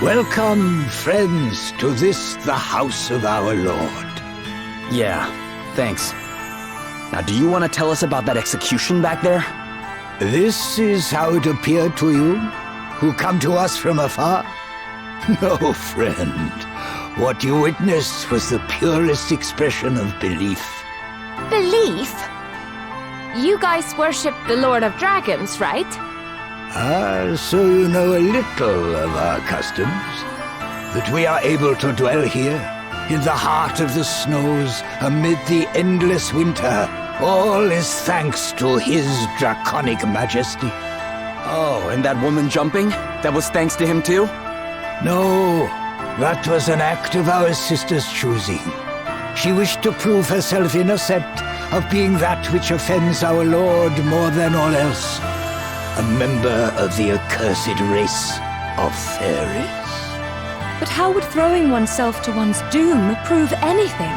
Welcome, friends, to this, the house of our Lord. Yeah, thanks. Now, do you want to tell us about that execution back there? This is how it appeared to you, who come to us from afar? No, friend. What you witnessed was the purest expression of belief. Belief? You guys worship the Lord of Dragons, right? So you know a little of our customs. That we are able to dwell here, in the heart of the snows, amid the endless winter. All is thanks to his draconic majesty. Oh, and that woman jumping? That was thanks to him too? No, that was an act of our sister's choosing. She wished to prove herself innocent of being that which offends our Lord more than all else. A member of the accursed race of fairies. But how would throwing oneself to one's doom prove anything?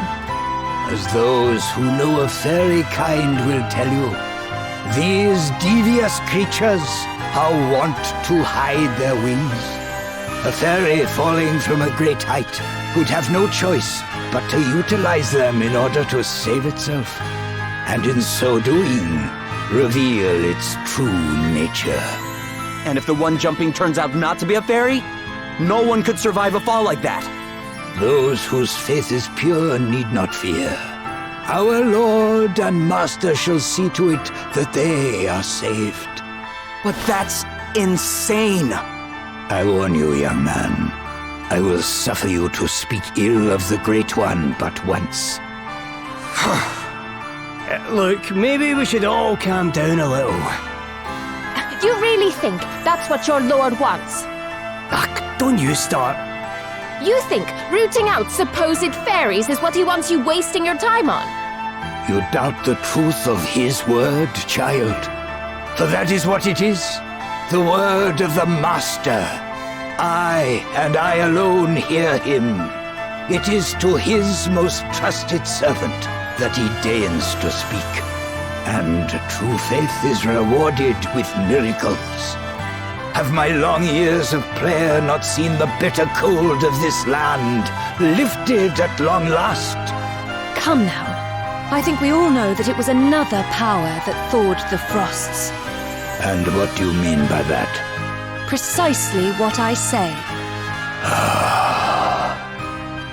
As those who know of fairy kind will tell you, these devious creatures are wont to hide their wings. A fairy falling from a great height would have no choice but to utilize them in order to save itself, and in so doing, reveal its true nature. And if the one jumping turns out not to be a fairy, no one could survive a fall like that. Those whose faith is pure need not fear. Our Lord and Master shall see to it that they are saved. But that's insane! I warn you, young man. I will suffer you to speak ill of the Great One but once. Look, maybe we should all calm down a little. You really think that's what your Lord wants? Ugh, don't you start. You think rooting out supposed fairies is what he wants you wasting your time on? You doubt the truth of his word, child. For that is what it is. The word of the Master. I, and I alone, hear him. It is to his most trusted servant that he deigns to speak. And true faith is rewarded with miracles. Have my long years of prayer not seen the bitter cold of this land lifted at long last? Come now. I think we all know that it was another power that thawed the frosts. And what do you mean by that? Precisely what I say.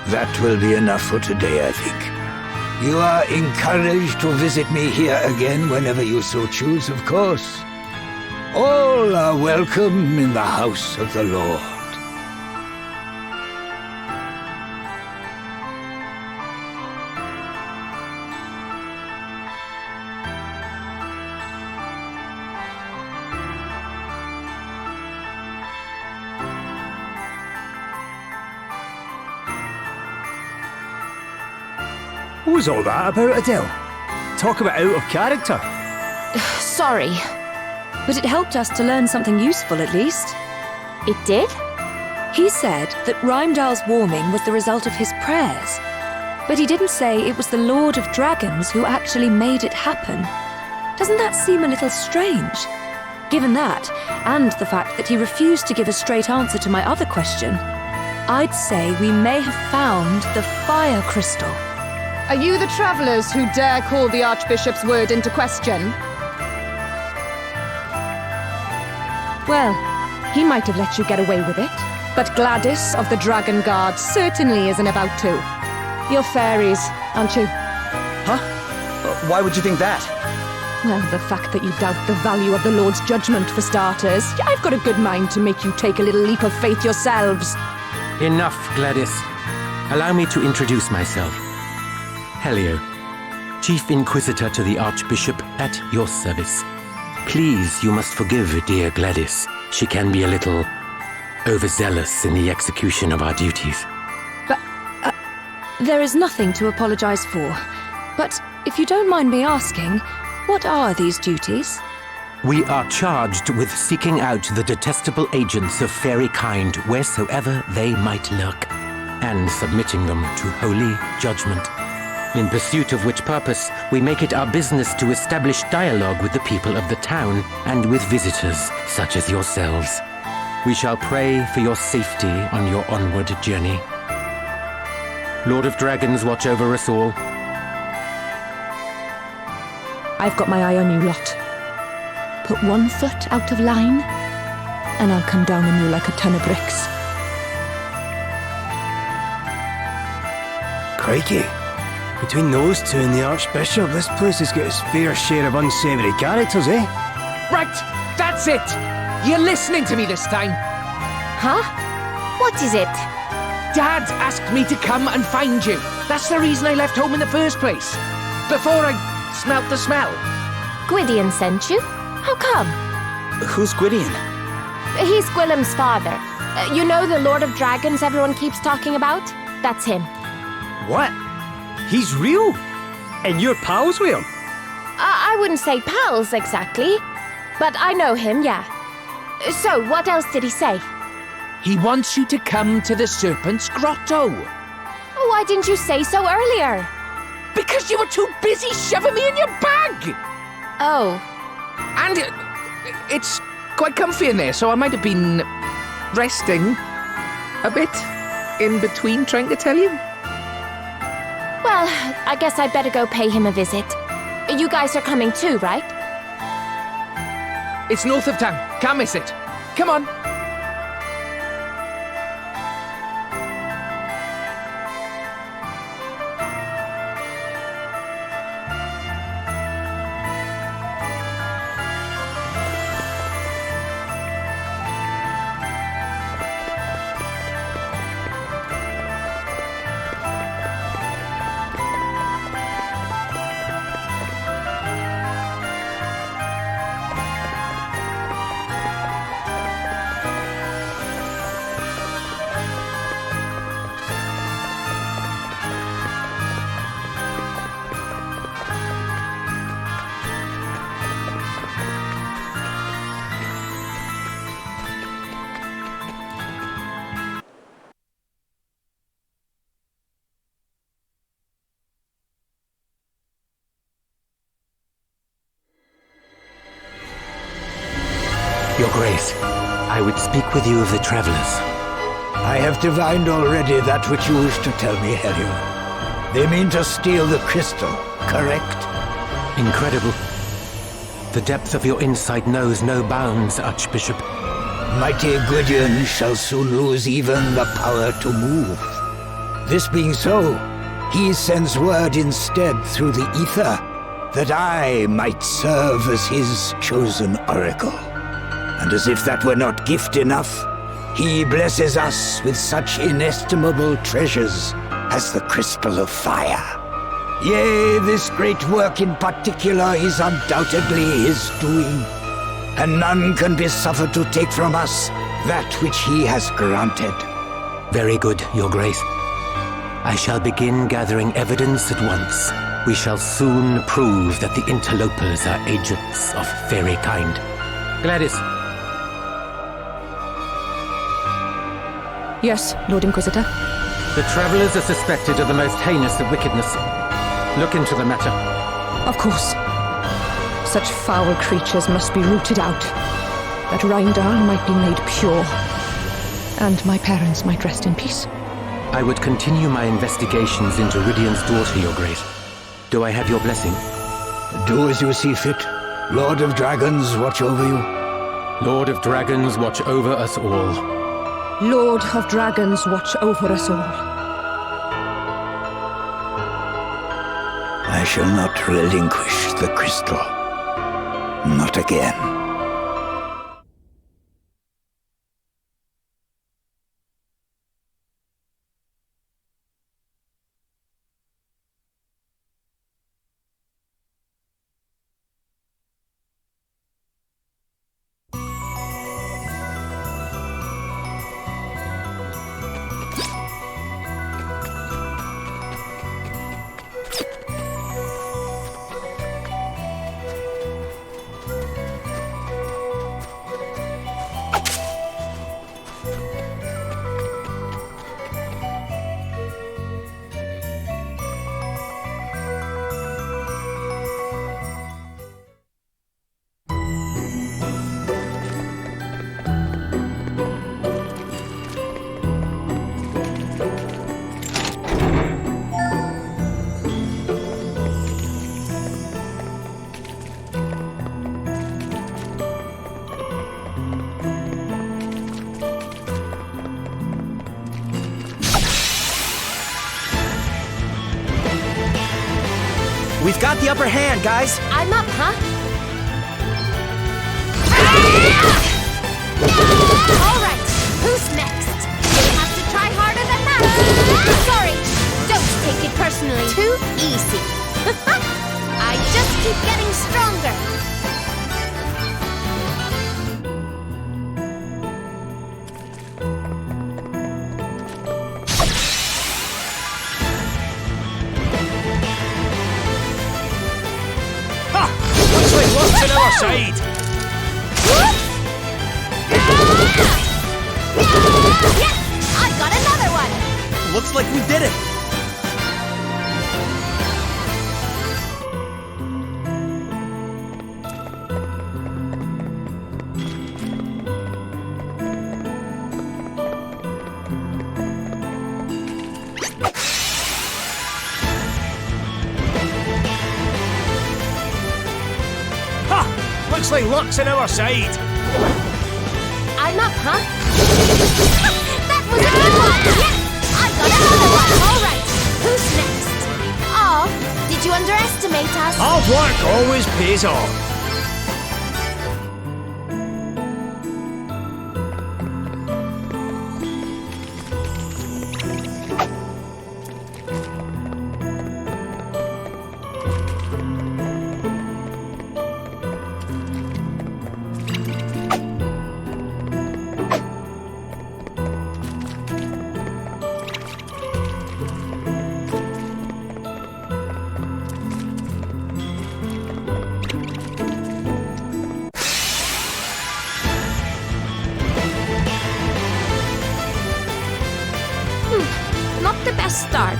That will be enough for today, I think. You are encouraged to visit me here again whenever you so choose, of course. All are welcome in the house of the Lord. What was all that about, Adell? Talk about out of character. Sorry. But it helped us to learn something useful, at least. It did? He said that Rheimdall's warming was the result of his prayers. But he didn't say it was the Lord of Dragons who actually made it happen. Doesn't that seem a little strange? Given that, and the fact that he refused to give a straight answer to my other question, I'd say we may have found the fire crystal. Are you the travelers who dare call the Archbishop's word into question? Well, he might have let you get away with it, but Gladys of the Dragon Guard certainly isn't about to. You're fairies, aren't you? Huh? Why would you think that? Well, the fact that you doubt the value of the Lord's judgment, for starters. I've got a good mind to make you take a little leap of faith yourselves. Enough, Gladys. Allow me to introduce myself. Helio, Chief Inquisitor to the Archbishop, at your service. Please, you must forgive dear Gladys. She can be a little overzealous in the execution of our duties. But, there is nothing to apologize for. But if you don't mind me asking, what are these duties? We are charged with seeking out the detestable agents of fairy kind wheresoever they might lurk, and submitting them to holy judgment. In pursuit of which purpose, we make it our business to establish dialogue with the people of the town and with visitors such as yourselves. We shall pray for your safety on your onward journey. Lord of Dragons, watch over us all. I've got my eye on you lot. Put one foot out of line, and I'll come down on you like a ton of bricks. Crikey. Between those two and the Archbishop, this place has got its fair share of unsavoury characters, eh? Right, that's it! You're listening to me this time. Huh? What is it? Dad asked me to come and find you. That's the reason I left home in the first place. Before I smelt the smell. Gwydion sent you? How come? Who's Gwydion? He's Gwilym's father. You know the Lord of Dragons everyone keeps talking about? That's him. What? He's real? And you're pals with him? I wouldn't say pals exactly, but I know him, yeah. So, what else did he say? He wants you to come to the Serpent's Grotto. Why didn't you say so earlier? Because you were too busy shoving me in your bag! Oh. And it's quite comfy in there, so I might have been resting a bit in between trying to tell you. Well, I guess I'd better go pay him a visit. You guys are coming too, right? It's north of town. Can't miss it. Come on. Your Grace, I would speak with you of the travelers. I have divined already that which you wish to tell me, Helio. They mean to steal the crystal, correct? Incredible. The depth of your insight knows no bounds, Archbishop. Mighty Gwydion shall soon lose even the power to move. This being so, he sends word instead through the ether that I might serve as his chosen oracle. And as if that were not gift enough, he blesses us with such inestimable treasures as the Crystal of Fire. Yea, this great work in particular is undoubtedly his doing, and none can be suffered to take from us that which he has granted. Very good, Your Grace. I shall begin gathering evidence at once. We shall soon prove that the interlopers are agents of fairy kind. Gladys. Yes, Lord Inquisitor. The travelers are suspected of the most heinous of wickedness. Look into the matter. Of course. Such foul creatures must be rooted out, that Rheindal might be made pure, and my parents might rest in peace. I would continue my investigations into Rydian's daughter, Your Grace. Do I have your blessing? Do as you see fit. Lord of Dragons, watch over you. Lord of Dragons, watch over us all. Lord of Dragons, watch over us all. I shall not relinquish the crystal. Not again. We've got the upper hand, guys. I'm up, huh? Alright, who's next? You'll have to try harder than that. Sorry, don't take it personally. Too easy. I just keep getting stronger. Looks like lots on our side. Yes! I got another one! Looks like we did it. Ha! Looks like luck's on our side. I'm up, huh? That was a good one! Yes! I got another one! Alright, who's next? Oh, did you underestimate us? Hard work always pays off. Not the best start.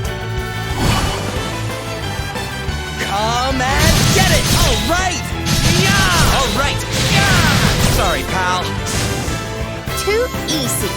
Come and get it! Alright! Yeah! Alright! Yeah! Sorry, pal. Too easy.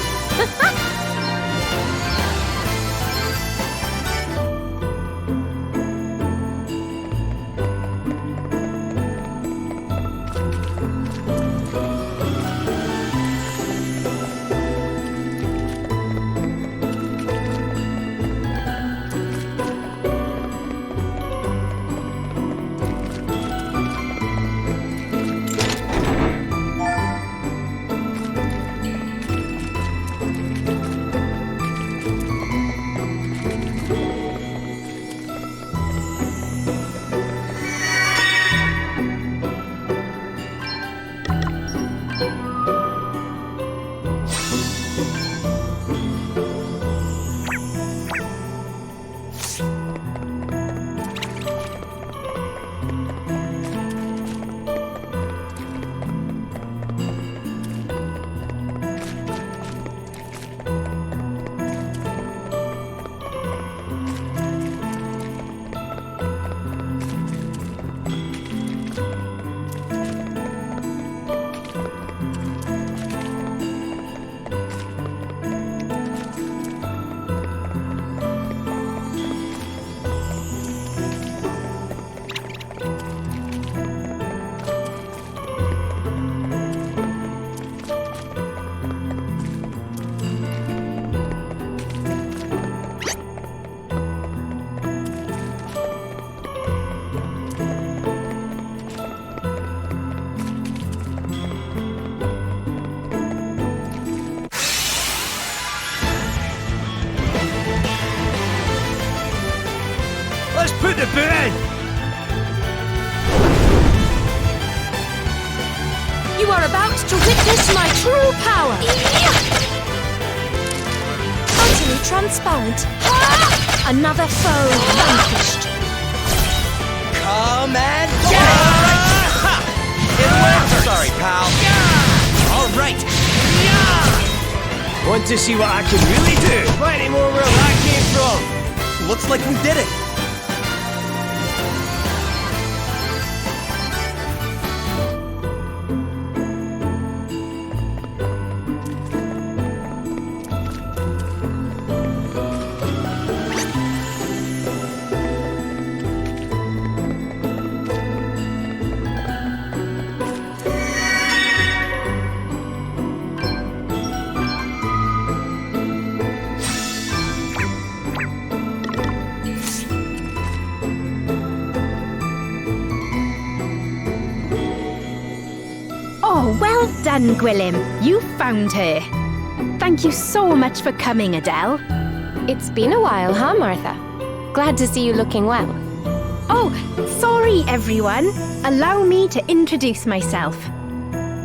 Let's put the boot in. You are about to witness my true power. Utterly transparent. Another foe vanquished. Come and get it! Ha! It worked! Sorry, pal. Alright! Want to see what I can really do? Plenty more where that came from. Looks like we did it. Well done, Gwilym. You found her. Thank you so much for coming, Adell. It's been a while, huh, Martha? Glad to see you looking well. Oh, sorry, everyone. Allow me to introduce myself.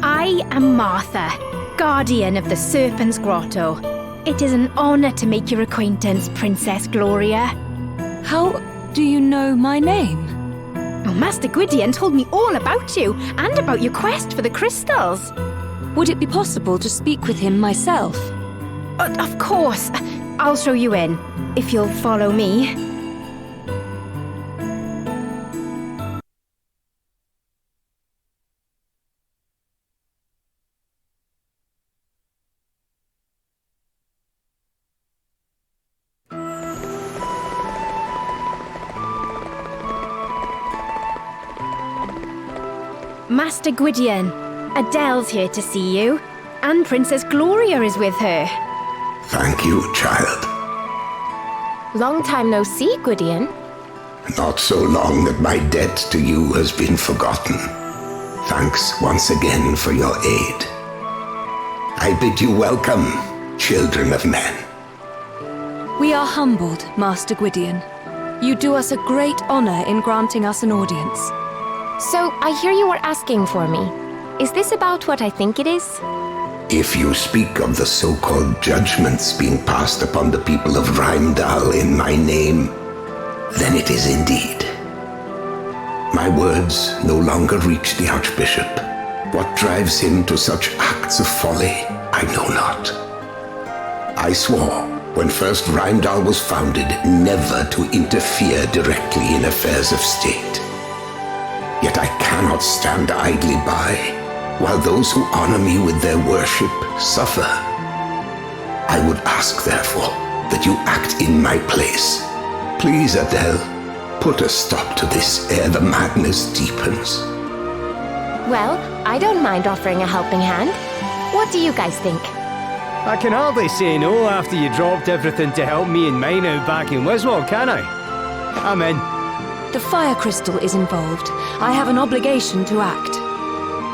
I am Martha, guardian of the Serpent's Grotto. It is an honor to make your acquaintance, Princess Gloria. How do you know my name? Oh, Master Gwydion told me all about you and about your quest for the crystals. Would it be possible to speak with him myself? Of course. I'll show you in, if you'll follow me. Master Gwydion, Adell's here to see you, and Princess Gloria is with her. Thank you, child. Long time no see, Gwydion. Not so long that my debt to you has been forgotten. Thanks once again for your aid. I bid you welcome, children of men. We are humbled, Master Gwydion. You do us a great honor in granting us an audience. So, I hear you were asking for me. Is this about what I think it is? If you speak of the so-called judgments being passed upon the people of Rheimdall in my name, then it is indeed. My words no longer reach the Archbishop. What drives him to such acts of folly, I know not. I swore, when first Rheimdall was founded, never to interfere directly in affairs of state. Yet I cannot stand idly by, while those who honor me with their worship suffer. I would ask, therefore, that you act in my place. Please, Adell, put a stop to this ere the madness deepens. Well, I don't mind offering a helping hand. What do you guys think? I can hardly say no after you dropped everything to help me and mine out back in Wiswall, can I? I'm in. The fire crystal is involved. I have an obligation to act.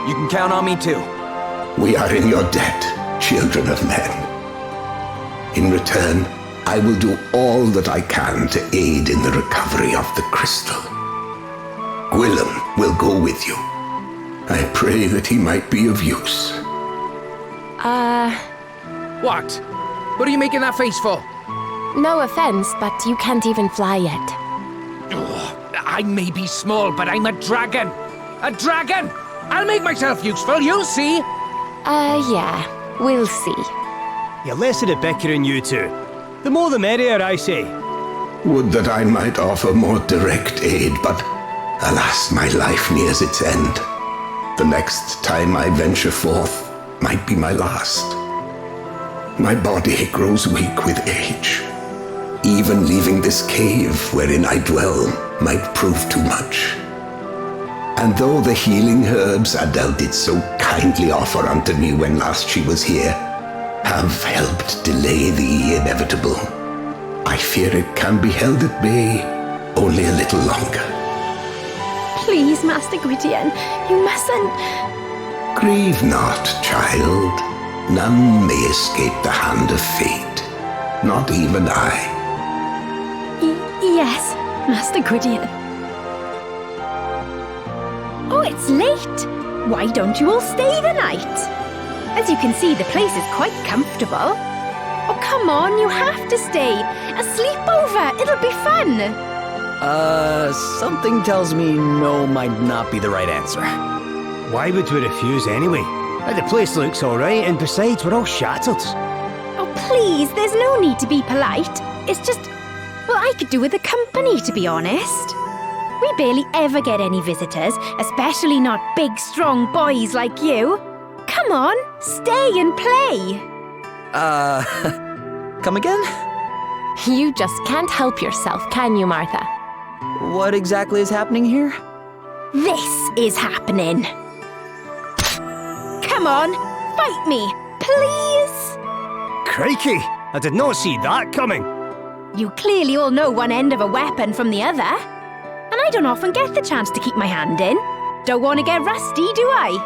You can count on me too. We are in your debt, children of men. In return, I will do all that I can to aid in the recovery of the crystal. Gwilym will go with you. I pray that he might be of use. What? What are you making that face for? No offense, but you can't even fly yet. I may be small, but I'm a dragon. A dragon! I'll make myself useful, you'll see. Yeah, we'll see. You're less of the bickering, you two. The more the merrier, I say. Would that I might offer more direct aid, but alas, my life nears its end. The next time I venture forth might be my last. My body grows weak with age. Even leaving this cave wherein I dwell might prove too much. And though the healing herbs Adell did so kindly offer unto me when last she was here have helped delay the inevitable, I fear it can be held at bay only a little longer. Please, Master Gwydion, you mustn't. Grieve not, child. None may escape the hand of fate. Not even I. Yes, Master Gwydion. Oh, it's late. Why don't you all stay the night? As you can see, the place is quite comfortable. Oh, come on, you have to stay. A sleepover, it'll be fun. Something tells me no might not be the right answer. Why would we refuse anyway? The place looks alright, and besides, we're all shattered. Oh, please, there's no need to be polite. It's just, well, I could do with the company, to be honest. We barely ever get any visitors, especially not big, strong boys like you. Come on, stay and play. Come again? You just can't help yourself, can you, Martha? What exactly is happening here? This is happening. Come on, fight me, please. Crikey, I did not see that coming. You clearly all know one end of a weapon from the other. And I don't often get the chance to keep my hand in. Don't want to get rusty, do I?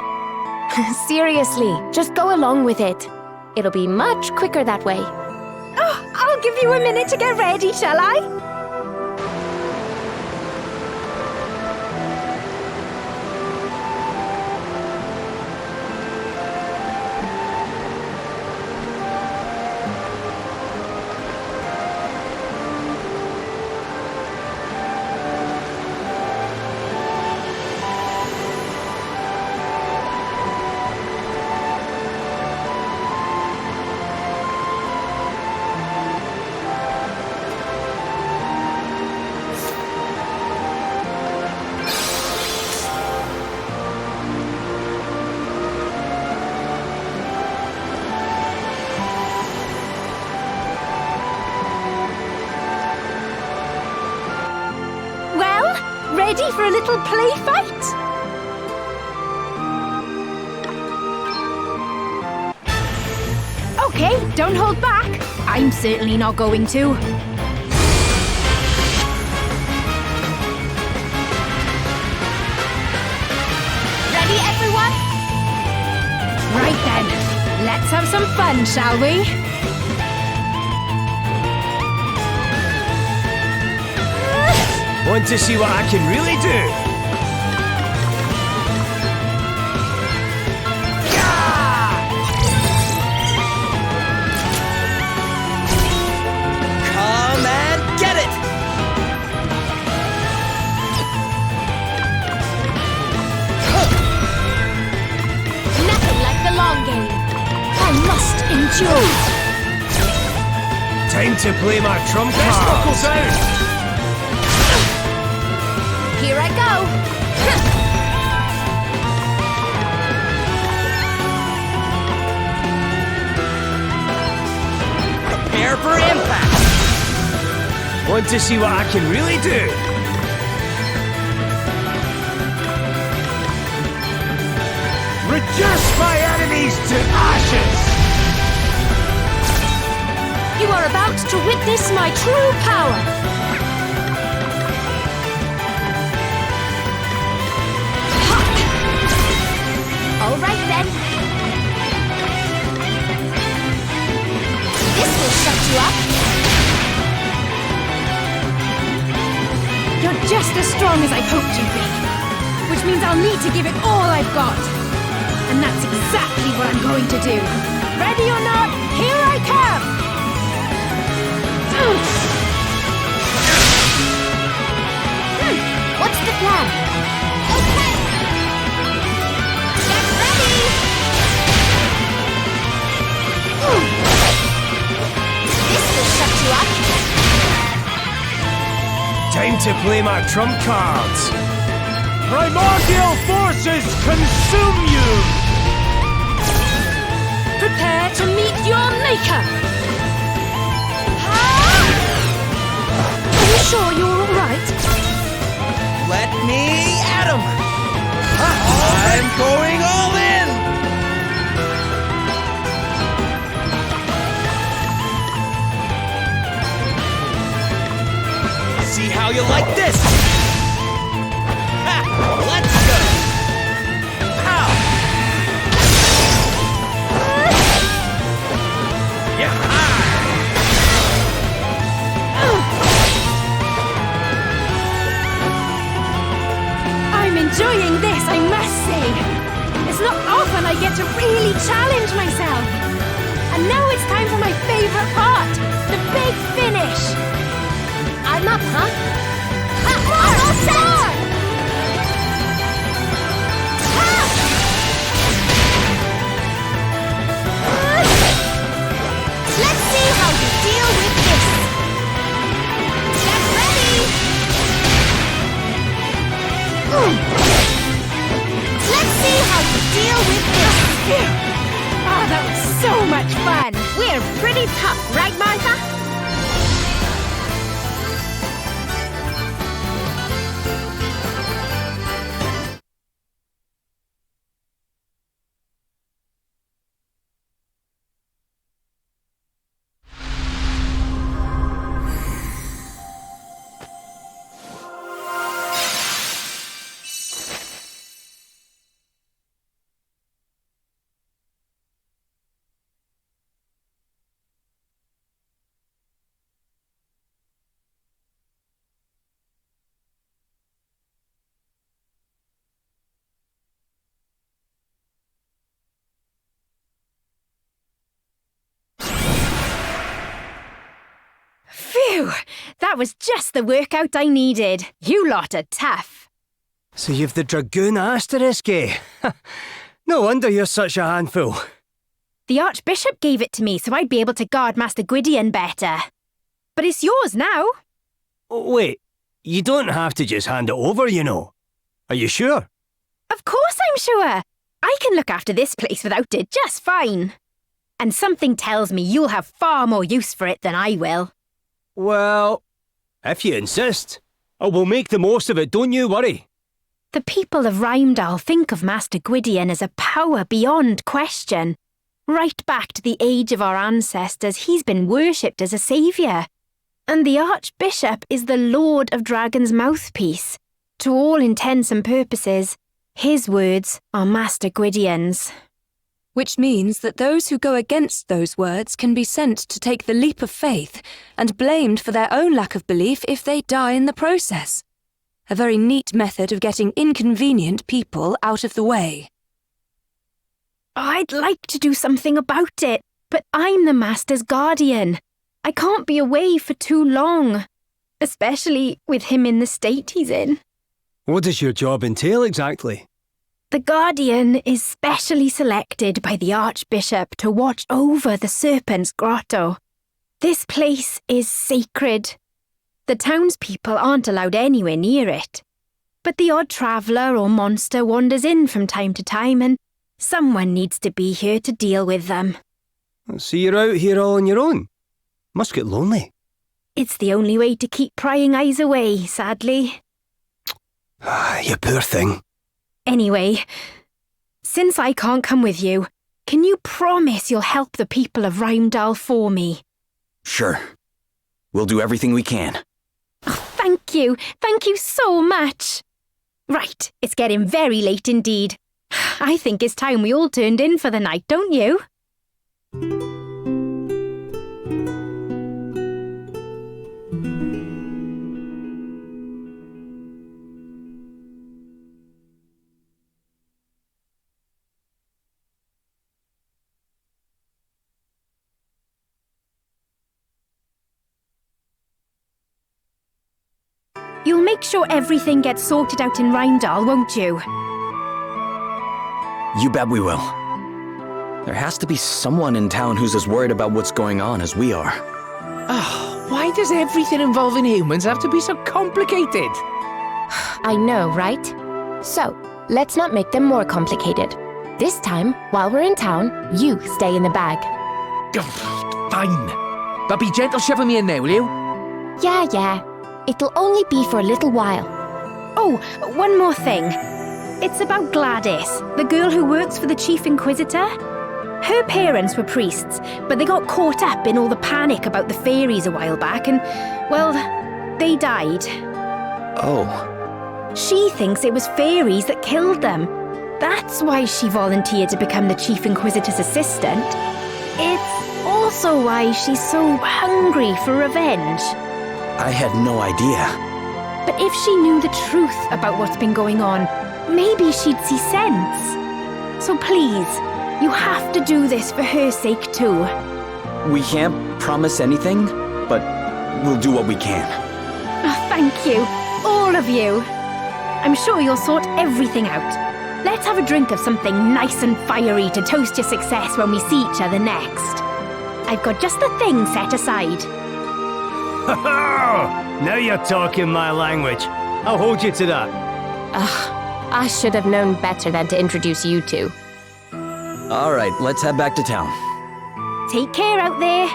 Seriously, just go along with it. It'll be much quicker that way. Oh, I'll give you a minute to get ready, shall I? Ready for a little play fight? Okay, don't hold back. I'm certainly not going to. Ready, everyone? Right then, let's have some fun, shall we? Want to see what I can really do? Come and get it! Nothing like the long game. I must endure. Time to play my trump card. Knuckles out! Here I go! Prepare for impact! Want to see what I can really do? Reduce my enemies to ashes! You are about to witness my true power! All right, then. This will shut you up. You're just as strong as I hoped you'd be. Which means I'll need to give it all I've got. And that's exactly what I'm going to do. Ready or not, here I come! What's the plan? Okay! Get ready! This will shut you up. Time to play my trump cards. Primordial forces consume you! Prepare to meet your maker! Are you sure you're all right? Let me at him! I'm going all in! See how you like this! Ha! Let's go! Pow! I'm enjoying this, I must say. It's not often I get to really challenge myself. And now it's time for my favorite part, the big finish. I'm up, huh? Ha! I'm all set! Let's see how you deal with this. Get ready! Let's see how you deal with this. Oh, that was so much fun. We're pretty tough, right, Martha? Phew! That was just the workout I needed. You lot are tough. So you've the Dragoon asterisk, eh? No wonder you're such a handful. The Archbishop gave it to me so I'd be able to guard Master Gwydion better. But it's yours now. Oh, wait, you don't have to just hand it over, you know. Are you sure? Of course I'm sure. I can look after this place without it just fine. And something tells me you'll have far more use for it than I will. Well, if you insist, I will make the most of it, don't you worry. The people of Rymdal think of Master Gwydion as a power beyond question. Right back to the age of our ancestors, he's been worshipped as a saviour. And the Archbishop is the Lord of Dragon's mouthpiece. To all intents and purposes, his words are Master Gwydion's. Which means that those who go against those words can be sent to take the leap of faith and blamed for their own lack of belief if they die in the process. A very neat method of getting inconvenient people out of the way. I'd like to do something about it, but I'm the Master's guardian. I can't be away for too long, especially with him in the state he's in. What does your job entail exactly? The Guardian is specially selected by the Archbishop to watch over the Serpent's Grotto. This place is sacred. The townspeople aren't allowed anywhere near it. But the odd traveller or monster wanders in from time to time and someone needs to be here to deal with them. So you're out here all on your own? Must get lonely. It's the only way to keep prying eyes away, sadly. You poor thing. Anyway, since I can't come with you, can you promise you'll help the people of Rymdal for me? Sure. We'll do everything we can. Oh, thank you. Thank you so much. Right, it's getting very late indeed. I think it's time we all turned in for the night, don't you? You'll make sure everything gets sorted out in Rymdal, won't you? You bet we will. There has to be someone in town who's as worried about what's going on as we are. Oh, why does everything involving humans have to be so complicated? I know, right? So, let's not make them more complicated. This time, while we're in town, you stay in the bag. Fine. But be gentle shoving me in there, will you? Yeah. It'll only be for a little while. Oh, one more thing. It's about Gladys, the girl who works for the Chief Inquisitor. Her parents were priests, but they got caught up in all the panic about the fairies a while back and, well, they died. Oh. She thinks it was fairies that killed them. That's why she volunteered to become the Chief Inquisitor's assistant. It's also why she's so hungry for revenge. I had no idea. But if she knew the truth about what's been going on, maybe she'd see sense. So please, you have to do this for her sake too. We can't promise anything, but we'll do what we can. Oh, thank you, all of you. I'm sure you'll sort everything out. Let's have a drink of something nice and fiery to toast your success when we see each other next. I've got just the thing set aside. Now you're talking my language. I'll hold you to that. I should have known better than to introduce you two. All right, let's head back to town. Take care out there.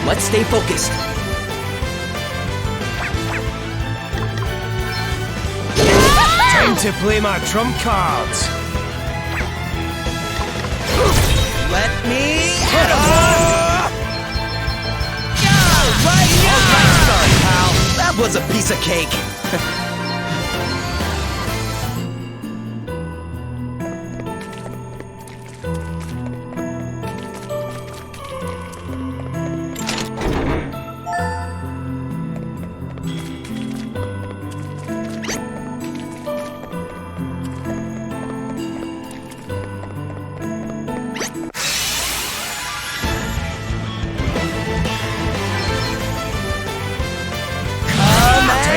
Let's stay focused. Time to play my trump cards. Let me at Alright, sorry, pal. That was a piece of cake.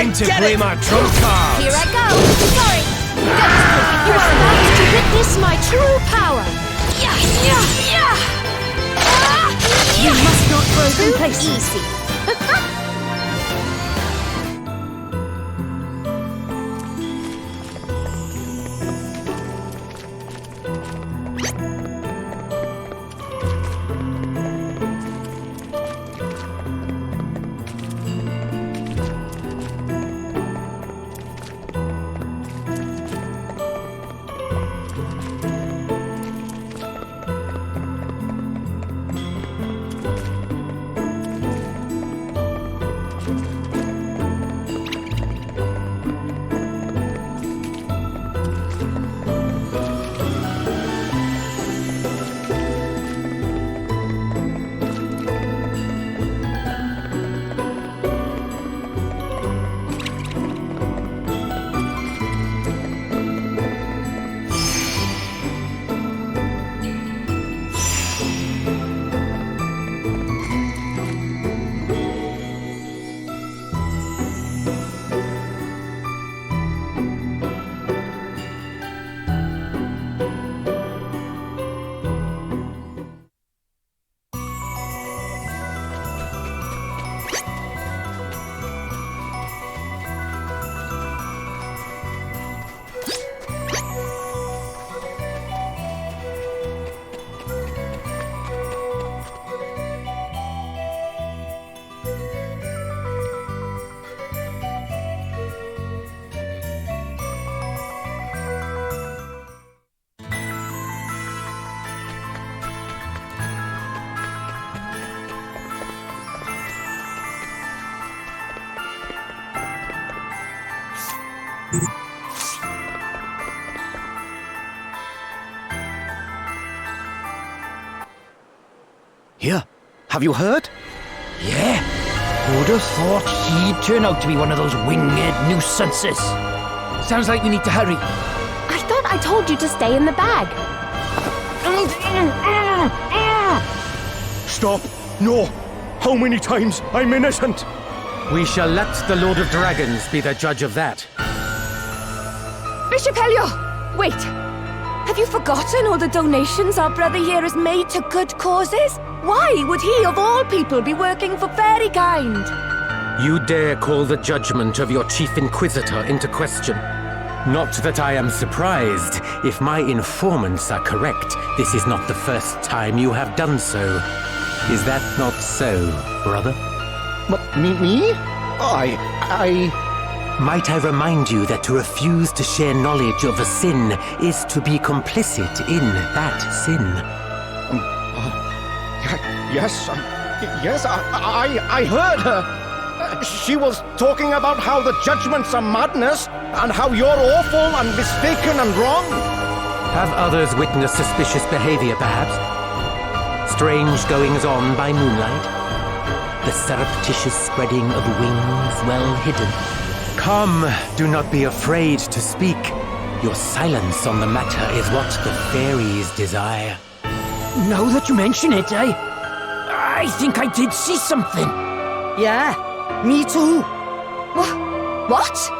Time to play my trump cards. Here I go. Sorry. Don't take it. You're about to witness my true power. You must not grow complacent. Easy. Here, have you heard? Yeah. Who'd have thought he'd turn out to be one of those winged nuisances? Sounds like we need to hurry. I thought I told you to stay in the bag. Stop! No! How many times? I'm innocent! We shall let the Lord of Dragons be the judge of that. Bishop Helio! Wait! Have you forgotten all the donations our brother here has made to good causes? Why would he, of all people, be working for fairykind? You dare call the judgment of your chief inquisitor into question. Not that I am surprised. If my informants are correct, this is not the first time you have done so. Is that not so, brother? Me? Might I remind you that to refuse to share knowledge of a sin is to be complicit in that sin? Yes, I heard her. She was talking about how the judgments are madness, and how you're awful and mistaken and wrong. Have others witnessed suspicious behavior, perhaps? Strange goings-on by moonlight? The surreptitious spreading of wings well hidden? Come, do not be afraid to speak. Your silence on the matter is what the fairies desire. Now that you mention it, I think I did see something. Yeah, me too. What?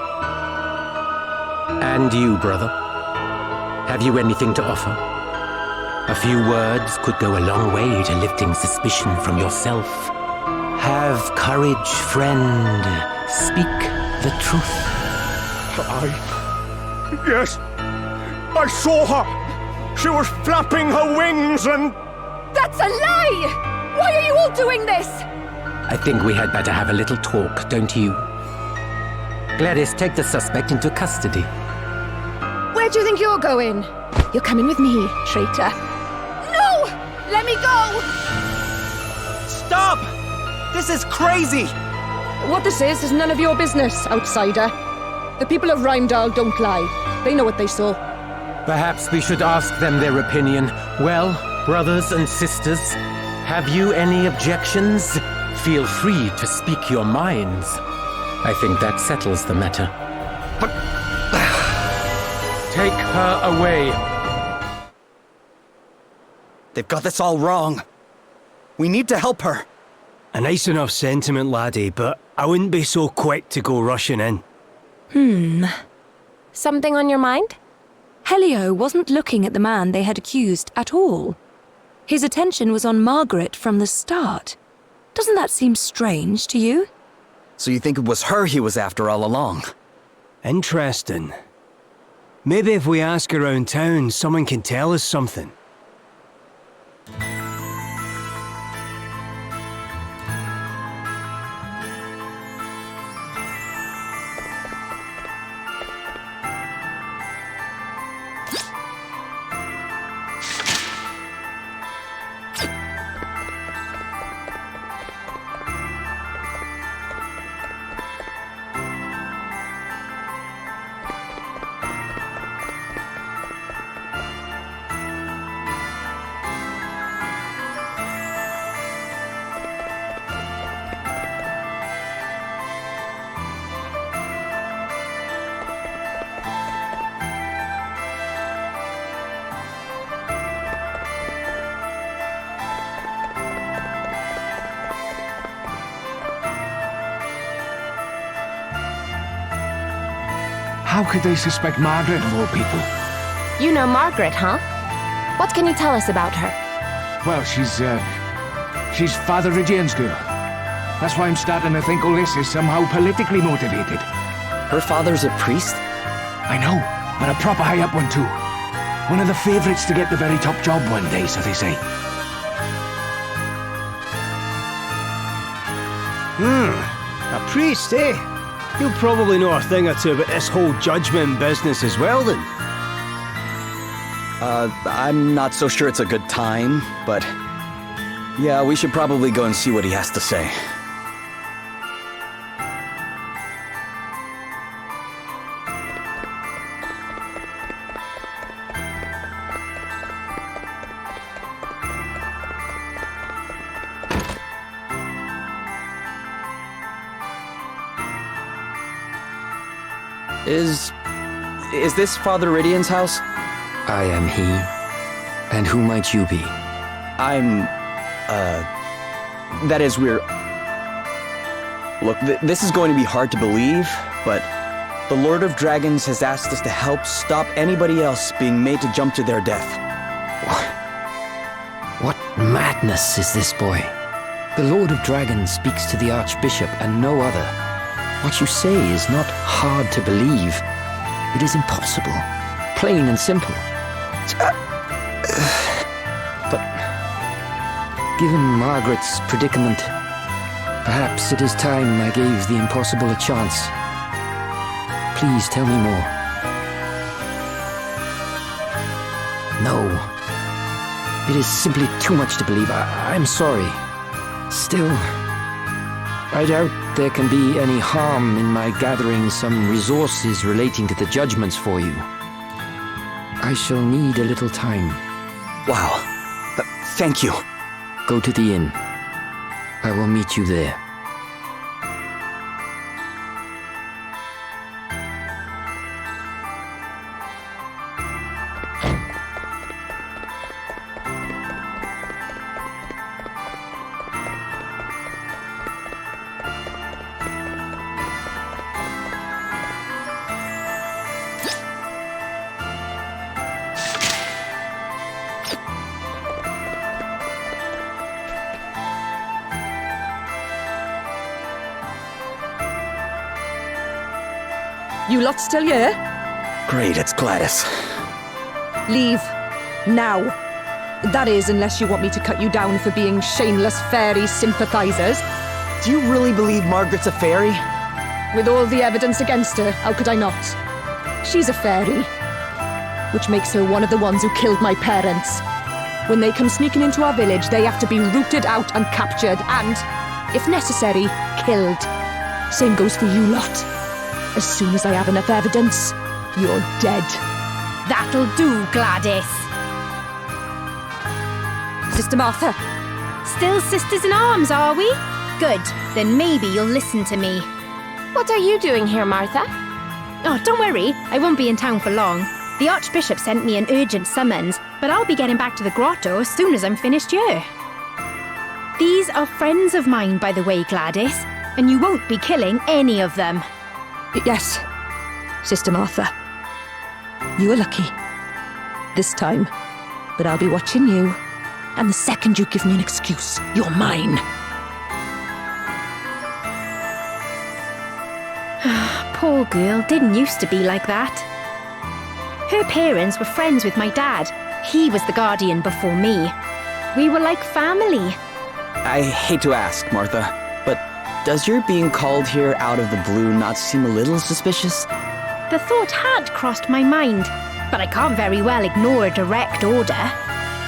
And you, brother? Have you anything to offer? A few words could go a long way to lifting suspicion from yourself. Have courage, friend. Speak the truth. Yes, I saw her. She was flapping her wings and... That's a lie! Why are you all doing this? I think we had better have a little talk, don't you? Gladys, take the suspect into custody. Where do you think you're going? You're coming with me, traitor. No! Let me go! Stop! This is crazy! What this is none of your business, outsider. The people of Rymedal don't lie. They know what they saw. Perhaps we should ask them their opinion. Well, brothers and sisters, have you any objections? Feel free to speak your minds. I think that settles the matter. But... Take her away. They've got this all wrong. We need to help her. A nice enough sentiment, laddie, but I wouldn't be so quick to go rushing in. Something on your mind? Helio wasn't looking at the man they had accused at all. His attention was on Margaret from the start. Doesn't that seem strange to you? So you think it was her he was after all along? Interesting. Maybe if we ask around town, someone can tell us something. How could they suspect Margaret of all people? You know Margaret, huh? What can you tell us about her? Well, she's Father Regian's girl. That's why I'm starting to think all this is somehow politically motivated. Her father's a priest? I know, and a proper high-up one too. One of the favourites to get the very top job one day, so they say. A priest, eh? You'll probably know a thing or two about this whole Judgement business as well, then. I'm not so sure it's a good time, but... yeah, we should probably go and see what he has to say. Is this Father Iridian's house? I am he. And who might you be? That is, we're... Look, this is going to be hard to believe, but the Lord of Dragons has asked us to help stop anybody else being made to jump to their death. What madness is this, boy? The Lord of Dragons speaks to the Archbishop and no other. What you say is not hard to believe. It is impossible. Plain and simple. But given Margaret's predicament, perhaps it is time I gave the impossible a chance. Please tell me more. No. It is simply too much to believe. I'm sorry. Still, I doubt there can be any harm in my gathering some resources relating to the judgments for you. I shall need a little time. Wow. Thank you. Go to the inn. I will meet you there. You lot still here? Great, it's Gladys. Leave. Now. That is, unless you want me to cut you down for being shameless fairy sympathizers. Do you really believe Margaret's a fairy? With all the evidence against her, how could I not? She's a fairy. Which makes her one of the ones who killed my parents. When they come sneaking into our village, they have to be rooted out and captured and, if necessary, killed. Same goes for you lot. As soon as I have enough evidence, you're dead. That'll do, Gladys. Sister Martha. Still sisters in arms, are we? Good. Then maybe you'll listen to me. What are you doing here, Martha? Oh, don't worry. I won't be in town for long. The Archbishop sent me an urgent summons, but I'll be getting back to the grotto as soon as I'm finished here. These are friends of mine, by the way, Gladys, and you won't be killing any of them. Yes, Sister Martha. You were lucky. This time. But I'll be watching you. And the second you give me an excuse, you're mine. Poor girl didn't used to be like that. Her parents were friends with my dad. He was the guardian before me. We were like family. I hate to ask, Martha, but does your being called here out of the blue not seem a little suspicious? The thought had crossed my mind, but I can't very well ignore a direct order.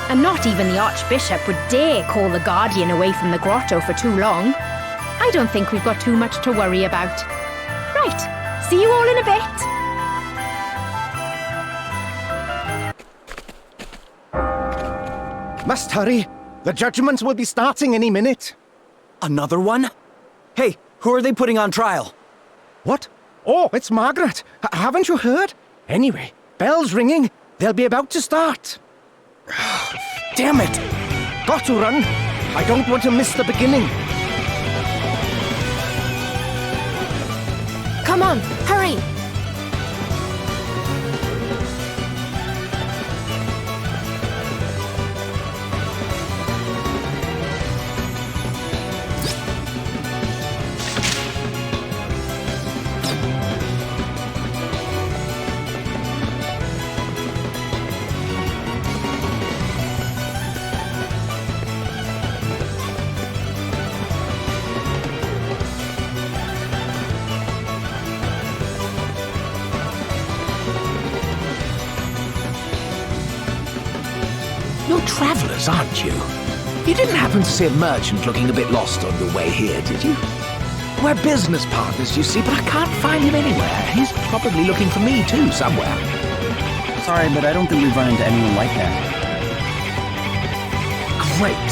And not even the Archbishop would dare call the Guardian away from the grotto for too long. I don't think we've got too much to worry about. Right, see you all in a bit. Must hurry. The judgments will be starting any minute. Another one? Hey, who are they putting on trial? What? Oh, it's Margaret. Haven't you heard? Anyway, bell's ringing. They'll be about to start. Damn it! Got to run. I don't want to miss the beginning. Come on, hurry! You're travellers, aren't you? You didn't happen to see a merchant looking a bit lost on your way here, did you? We're business partners, you see, but I can't find him anywhere. He's probably looking for me too, somewhere. Sorry, but I don't think we've run into anyone like that. Great.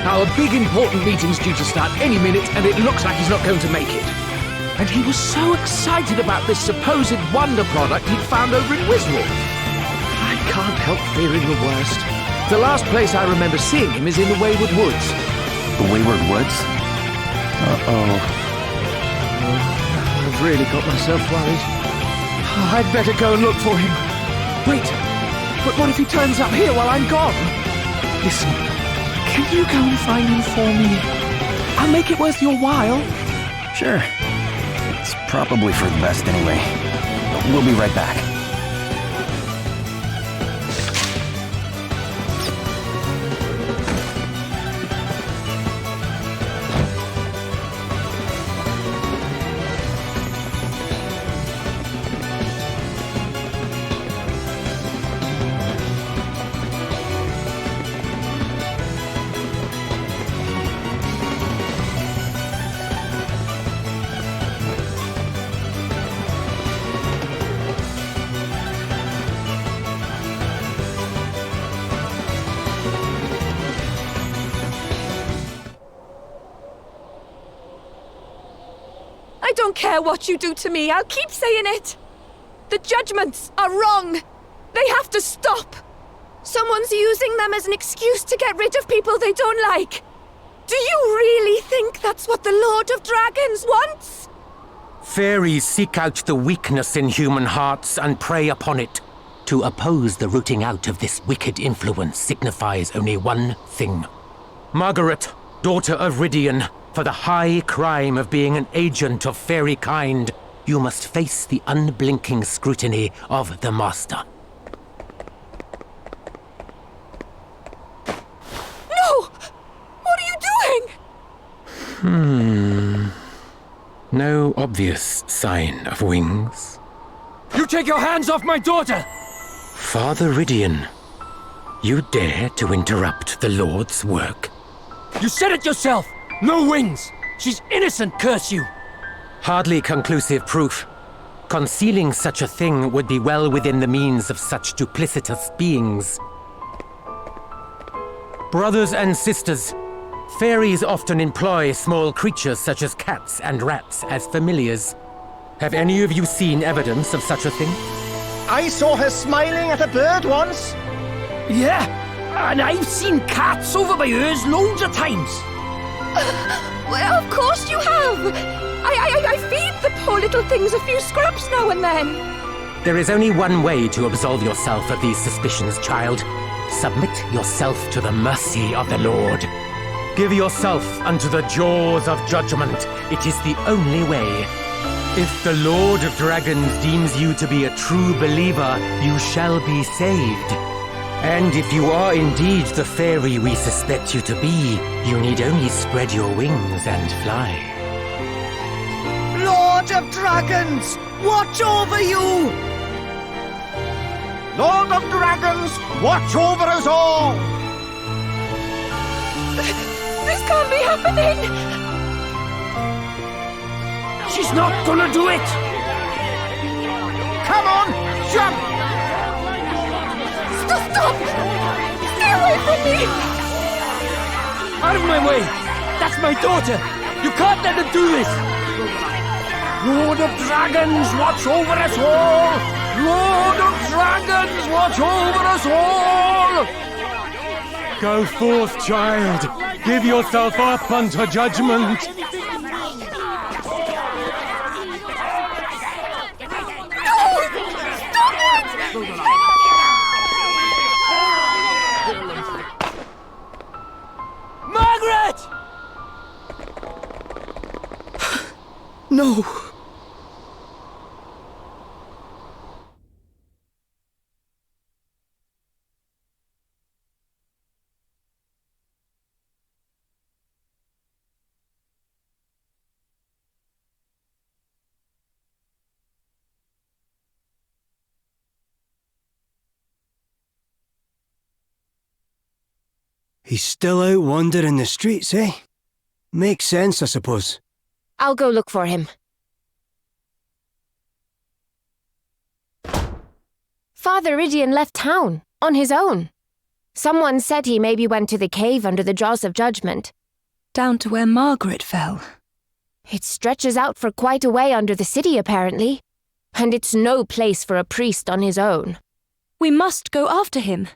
Now, a big important meeting's due to start any minute, and it looks like he's not going to make it. And he was so excited about this supposed wonder product he'd found over in Wiswall. I can't help fearing the worst. The last place I remember seeing him is in the Wayward Woods. The Wayward Woods? Uh-oh. I've really got myself worried. I'd better go and look for him. Wait, but what if he turns up here while I'm gone? Listen, can you go and find him for me? I'll make it worth your while. Sure. It's probably for the best anyway. We'll be right back. I don't care what you do to me, I'll keep saying it. The judgments are wrong. They have to stop. Someone's using them as an excuse to get rid of people they don't like. Do you really think that's what the Lord of Dragons wants? Fairies seek out the weakness in human hearts and prey upon it. To oppose the rooting out of this wicked influence signifies only one thing. Margaret, daughter of Rydian, for the high crime of being an agent of fairy kind, you must face the unblinking scrutiny of the Master. No! What are you doing? No obvious sign of wings. You take your hands off my daughter! Father Rydian, you dare to interrupt the Lord's work? You said it yourself! No wings! She's innocent, curse you! Hardly conclusive proof. Concealing such a thing would be well within the means of such duplicitous beings. Brothers and sisters, fairies often employ small creatures such as cats and rats as familiars. Have any of you seen evidence of such a thing? I saw her smiling at a bird once. Yeah, and I've seen cats over my ears loads of times. Well, of course you have! I feed the poor little things a few scraps now and then. There is only one way to absolve yourself of these suspicions, child. Submit yourself to the mercy of the Lord. Give yourself unto the jaws of judgment. It is the only way. If the Lord of Dragons deems you to be a true believer, you shall be saved. And if you are indeed the fairy we suspect you to be, you need only spread your wings and fly. Lord of Dragons, watch over you! Lord of Dragons, watch over us all! This can't be happening! She's not gonna do it! Come on, jump! Stop! Stay away from me! Out of my way! That's my daughter! You can't let her do this! Lord of Dragons, watch over us all! Lord of Dragons, watch over us all! Go forth, child. Give yourself up unto judgment. Margaret! No! He's still out wandering the streets, eh? Makes sense, I suppose. I'll go look for him. Father Rydian left town, on his own. Someone said he maybe went to the cave under the jaws of judgment. Down to where Margaret fell. It stretches out for quite a way under the city, apparently. And it's no place for a priest on his own. We must go after him.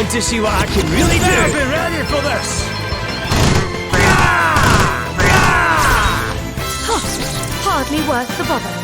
Want to see what I can really do? Better be ready for this! Hardly worth the bother.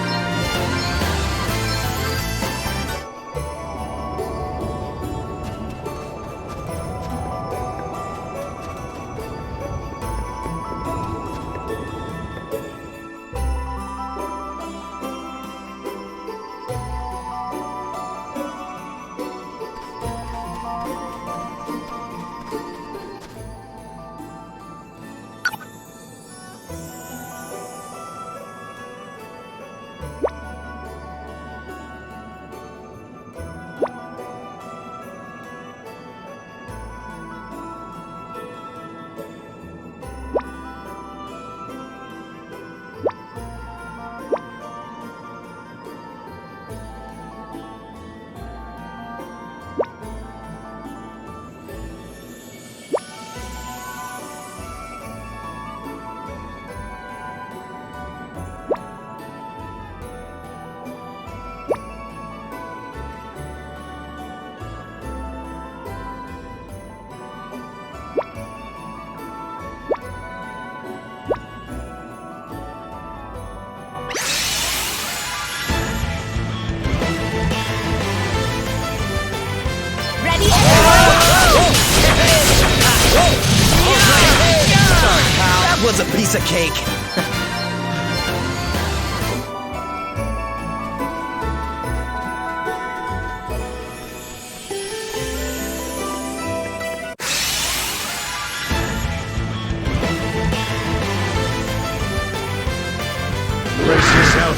That was a piece of cake. Brace yourself.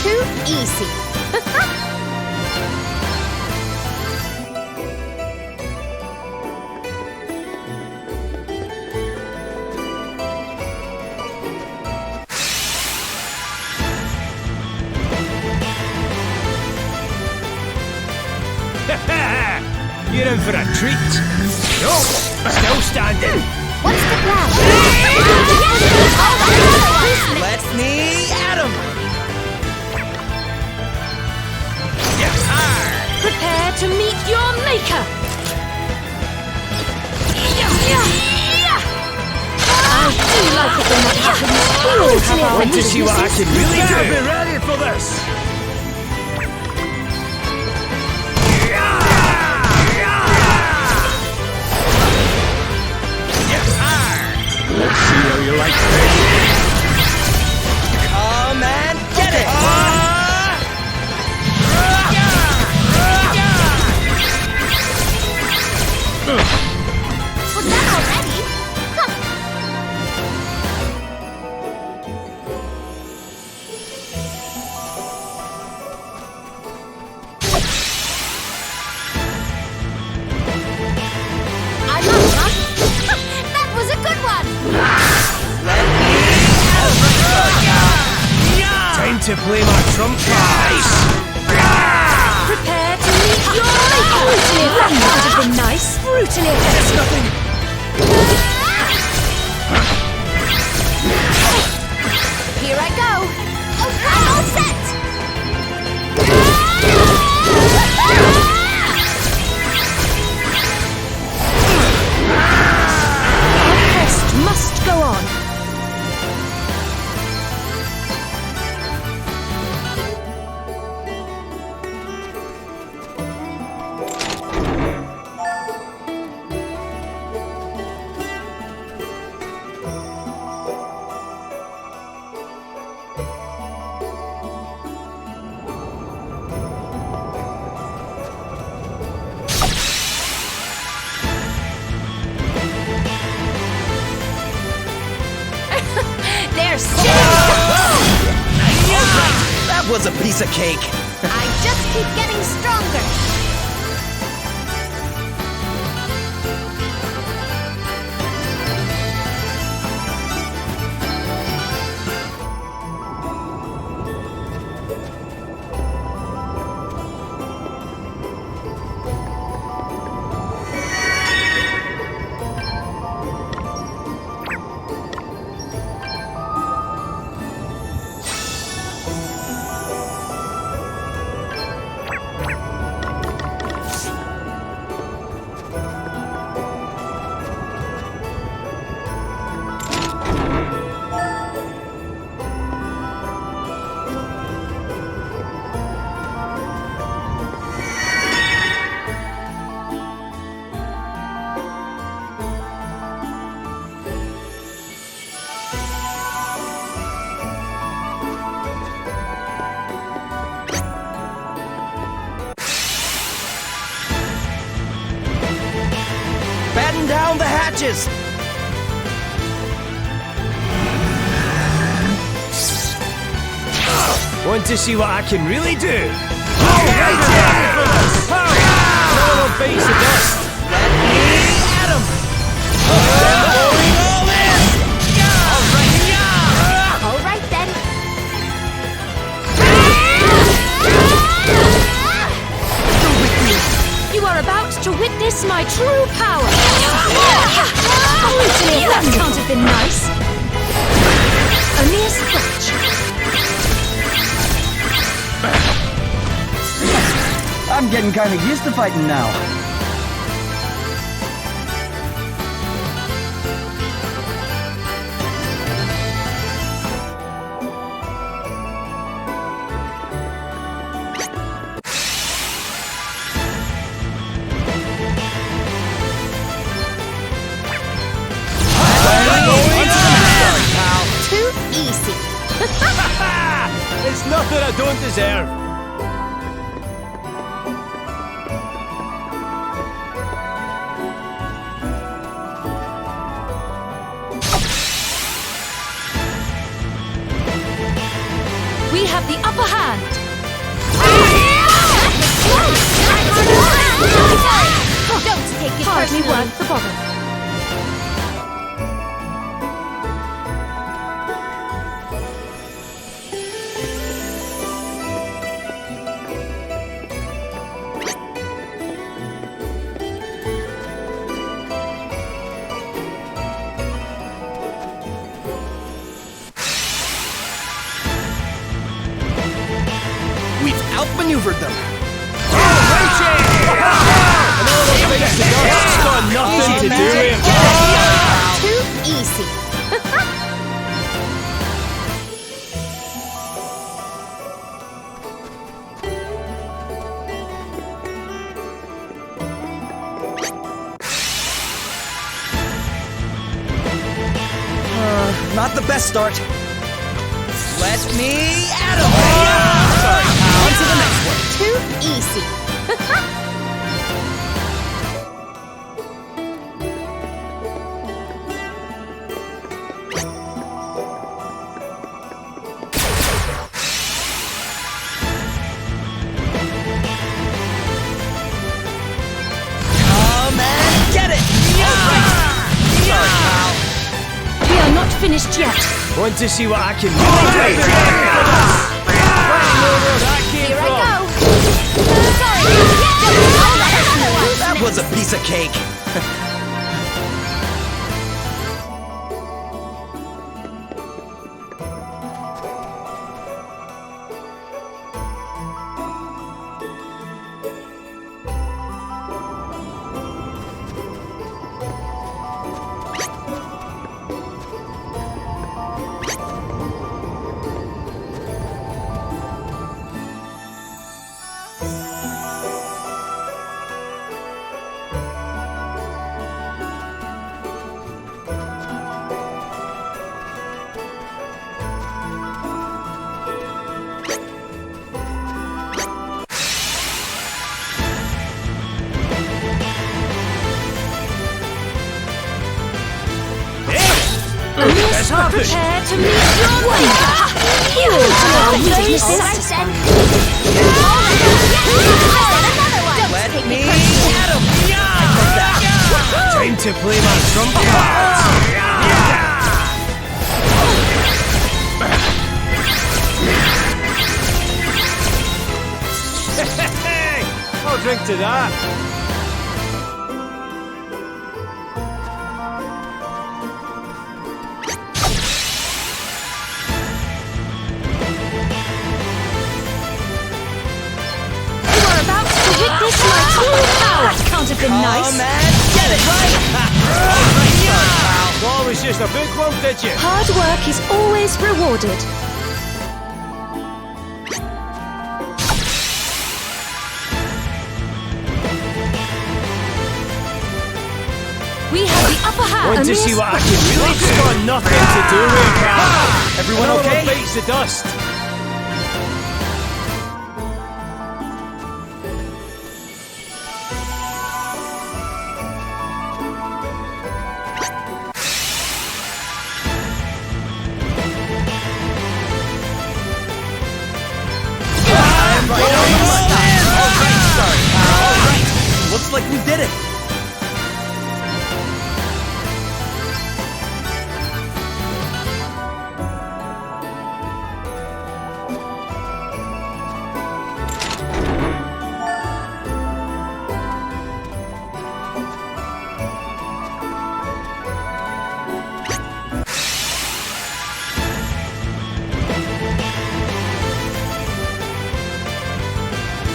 Too easy. You're in for a treat. No, still standing. What's the plan? Let me at him. Prepare to meet your maker! I do like it when that happens. Want to see what I can really Better do? be ready for this! Let's see how you like this. Come and get it. Was that already? Huh. I'm up, huh? That was a good one! Time to play my trump cards. Prepare to meet your maker! Brutally offended would have been nice. Brutally offended. Here I go! Okay, all set! Our quest must go on. They're so... That was a piece of cake. I just keep getting stronger. stitches! Want to see what I can really do? All right then. You are about to witness my true power. That can't have been nice. Only a scratch. I'm getting kind of used to fighting now. Too easy. It's nothing I don't deserve. We have the upper hand. Don't take it Hardly personally. worth the bother. We've outmaneuvered them. It's got nothing to do with it. Too easy. Not the best start. Let me at him! Sorry, pal. On to the next one. Too easy. Come and get it! Sorry, pal. We are not finished yet. Want to see what I can really do? Here I go. Sorry. That was a piece of cake. Prepare to meet your wonder. You will be satisfied. Let me at him! Time to play my trump cards. Hey, I'll drink to that. Witness my true power. That can't have been nice. Man, get it right! Thought it was just a big lump, did you? Hard work is always rewarded. We have the upper hand. Want to see what I can really do? It's got nothing to do with it, pal. Everyone okay? Bites the dust. Looks like we did it!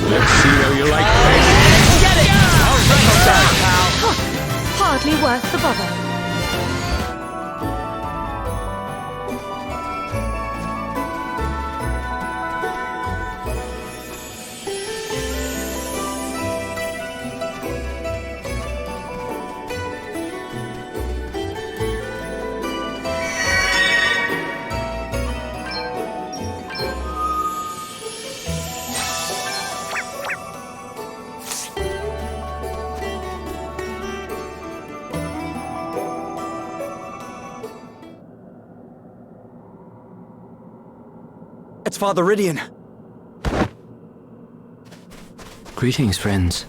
Let's see how you like Get it! Hardly worth the bother. It's Father Rydian. Greetings, friends.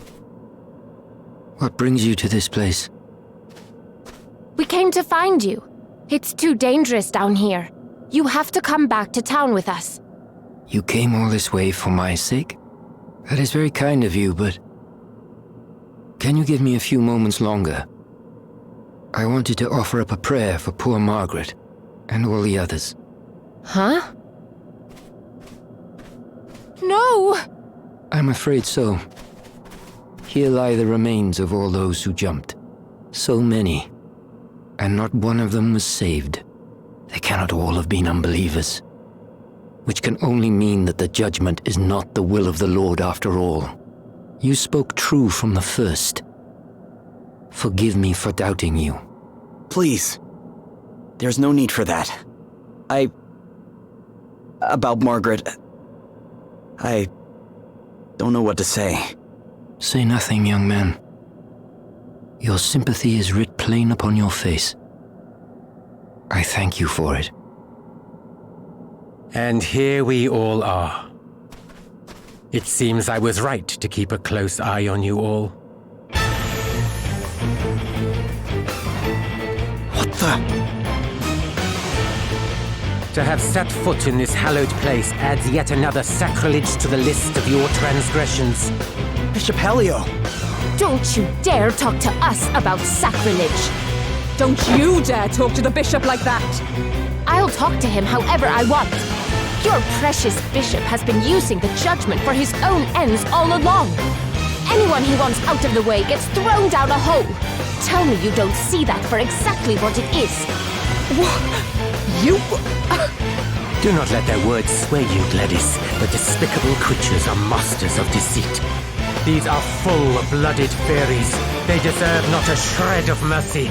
What brings you to this place? We came to find you. It's too dangerous down here. You have to come back to town with us. You came all this way for my sake? That is very kind of you, but... Can you give me a few moments longer? I wanted to offer up a prayer for poor Margaret, and all the others. Huh? No! I'm afraid so. Here lie the remains of all those who jumped. So many. And not one of them was saved. They cannot all have been unbelievers. Which can only mean that the judgment is not the will of the Lord after all. You spoke true from the first. Forgive me for doubting you. Please. There's no need for that. About Margaret... I don't know what to say. Say nothing, young man. Your sympathy is writ plain upon your face. I thank you for it. And here we all are. It seems I was right to keep a close eye on you all. What the... To have set foot in this hallowed place adds yet another sacrilege to the list of your transgressions. Bishop Helio! Don't you dare talk to us about sacrilege! Don't you dare talk to the bishop like that! I'll talk to him however I want. Your precious bishop has been using the judgment for his own ends all along. Anyone he wants out of the way gets thrown down a hole. Tell me you don't see that for exactly what it is. You... Do not let their words sway you, Gladys. The despicable creatures are masters of deceit. These are full-blooded fairies. They deserve not a shred of mercy.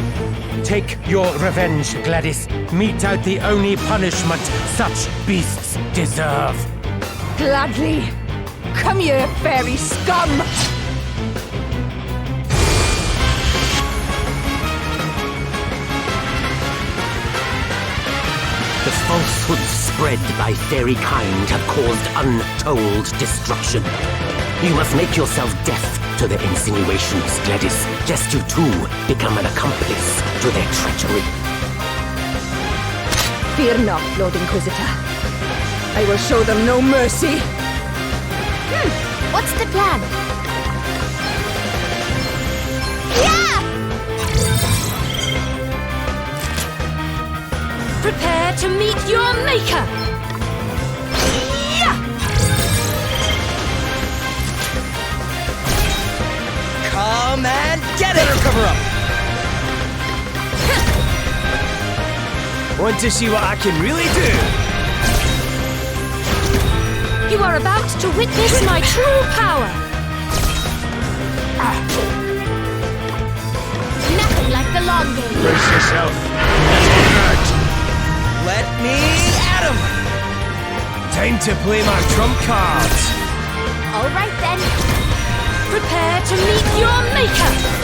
Take your revenge, Gladys. Mete out the only punishment such beasts deserve. Gladly. Come here, fairy scum! The falsehoods spread by fairy kind have caused untold destruction. You must make yourself deaf to their insinuations, Gladys, lest you too become an accomplice to their treachery. Fear not, Lord Inquisitor. I will show them no mercy. What's the plan? Yeah! Prepare to meet your maker! Yeah! Come and get it! Better cover up! Want to see what I can really do? You are about to witness my true power! Nothing like the long game. Brace yourself. That will hurt. Let me at him! Time to play my trump cards. All right then. Prepare to meet your maker!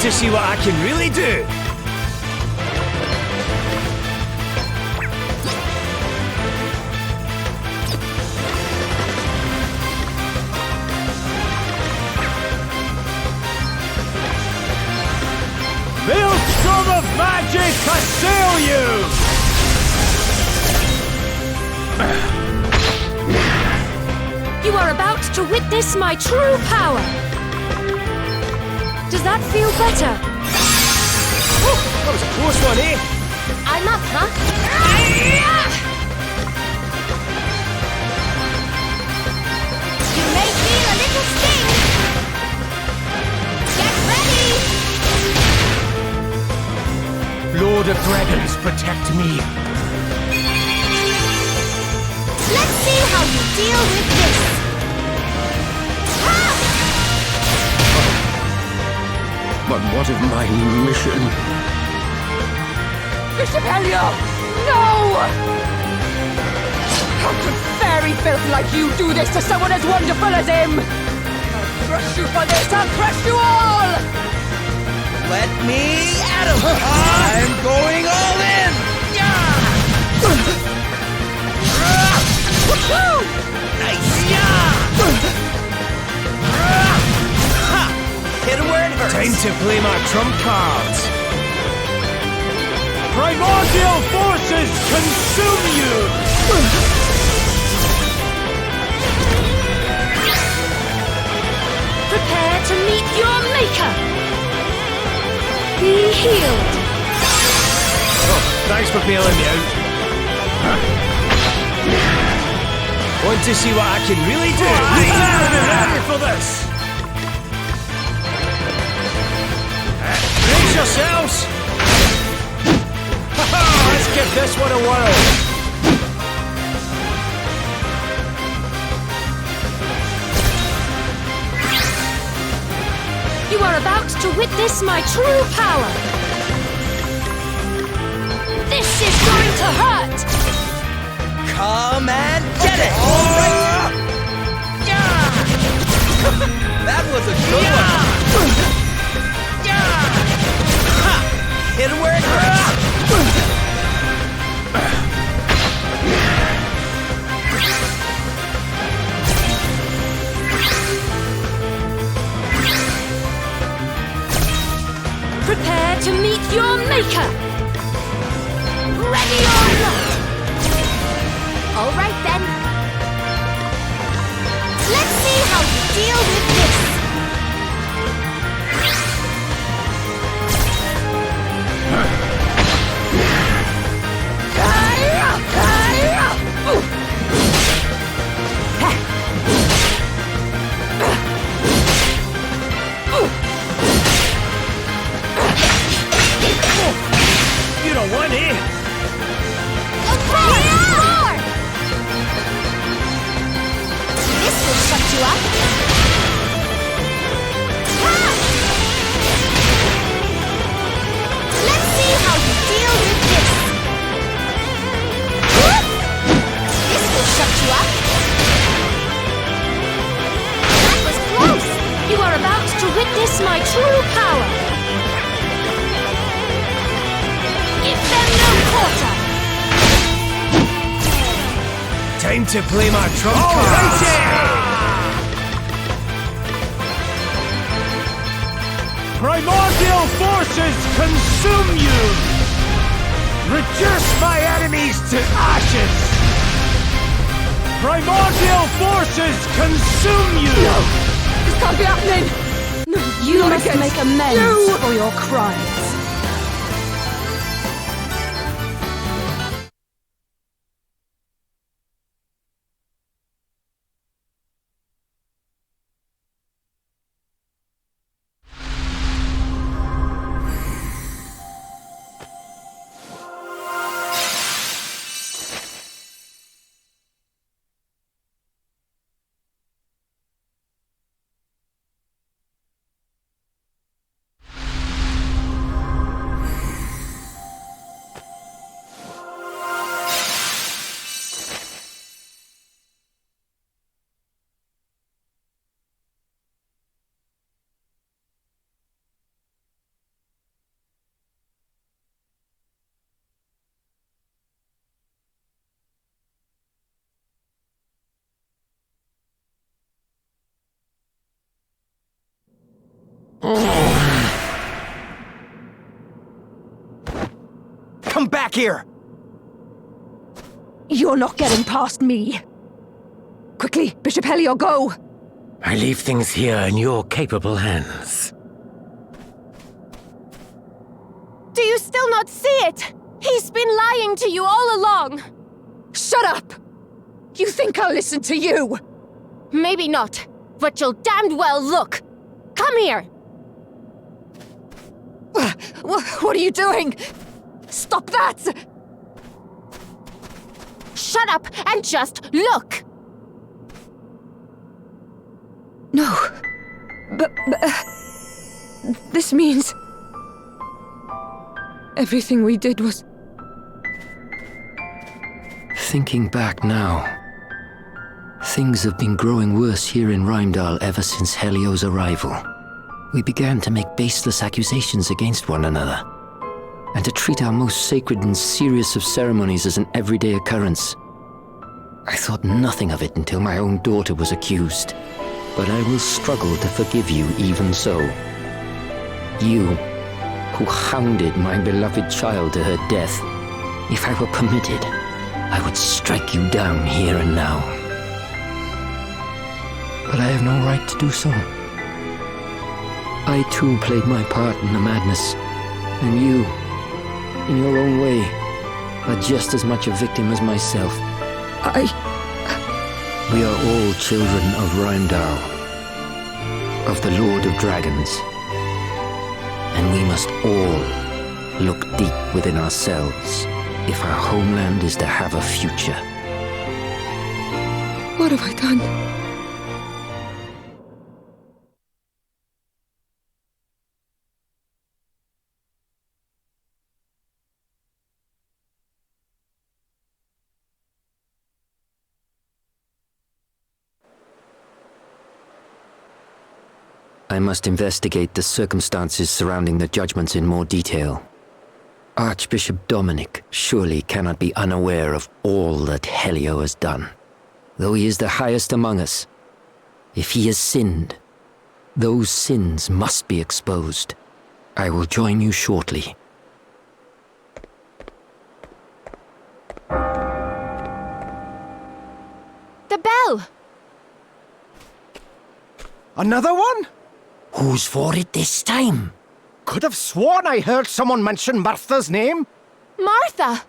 Want to see what I can really do? Maelstrom of magic assail you! You are about to witness my true power. Does that feel better? Oh, that was a close one, eh? I'm up, huh? You may feel a little sting. Get ready! Lord of Dragons, protect me. Let's see how you deal with this. Ha! But what of my mission? Bishop Helio! No! How could fairy filth like you do this to someone as wonderful as him? I'll crush you for this! I'll crush you all! Let me at him! I'm going all in! Nice! Hit him where it hurts! Time to play my trump cards! Primordial forces consume you! Prepare to meet your maker. Be healed. Oh, thanks for bailing me out. Want to see what I can really do? Ready for this! Brace yourselves! Let's give this one a whirl! You are about to witness my true power. This is going to hurt. Come and get it! That was a good one! Hit him where it hurts! Prepare to meet your maker. Ready or not. All right then. Let's see how you deal with this. You don't want it! Roar! This will shut you up. Ha! Let's see how you deal with this. This will shut you up. That was close. You are about to witness my true power. Give them no quarter. Time to play my trump cards! Primordial forces consume you! Reduce my enemies to ashes! Primordial forces consume you! No! This can't be happening! No, You must make amends for your crimes. Come back here! You're not getting past me. Quickly, Bishop Helio, go! I leave things here in your capable hands. Do you still not see it? He's been lying to you all along. Shut up! You think I'll listen to you? Maybe not, but you'll damned well look. Come here. What are you doing? Stop that! Shut up and just look. No. But this means... everything we did was... Thinking back now, things have been growing worse here in Rymdal ever since Helio's arrival. We began to make baseless accusations against one another, and to treat our most sacred and serious of ceremonies as an everyday occurrence. I thought nothing of it until my own daughter was accused, but I will struggle to forgive you even so. You, who hounded my beloved child to her death. If I were permitted, I would strike you down here and now. But I have no right to do so. I too played my part in the madness, and you, in your own way, are just as much a victim as myself. We are all children of Rymdal, of the Lord of Dragons, and we must all look deep within ourselves if our homeland is to have a future. What have I done? I must investigate the circumstances surrounding the judgments in more detail. Archbishop Dominic surely cannot be unaware of all that Helio has done. Though he is the highest among us, if he has sinned, those sins must be exposed. I will join you shortly. The bell! Another one? Who's for it this time? Could have sworn I heard someone mention Martha's name. Martha!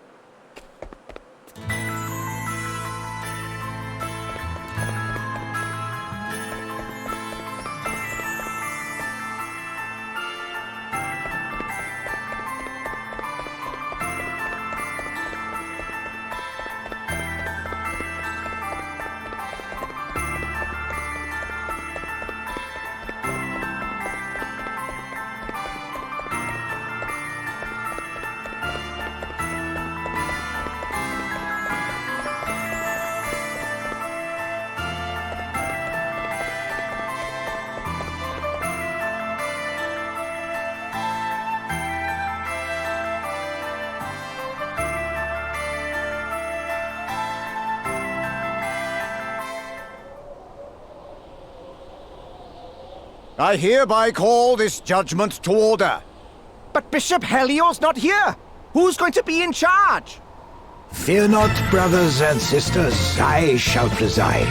I hereby call this judgment to order. But Bishop Helio's not here. Who's going to be in charge? Fear not, brothers and sisters, I shall preside.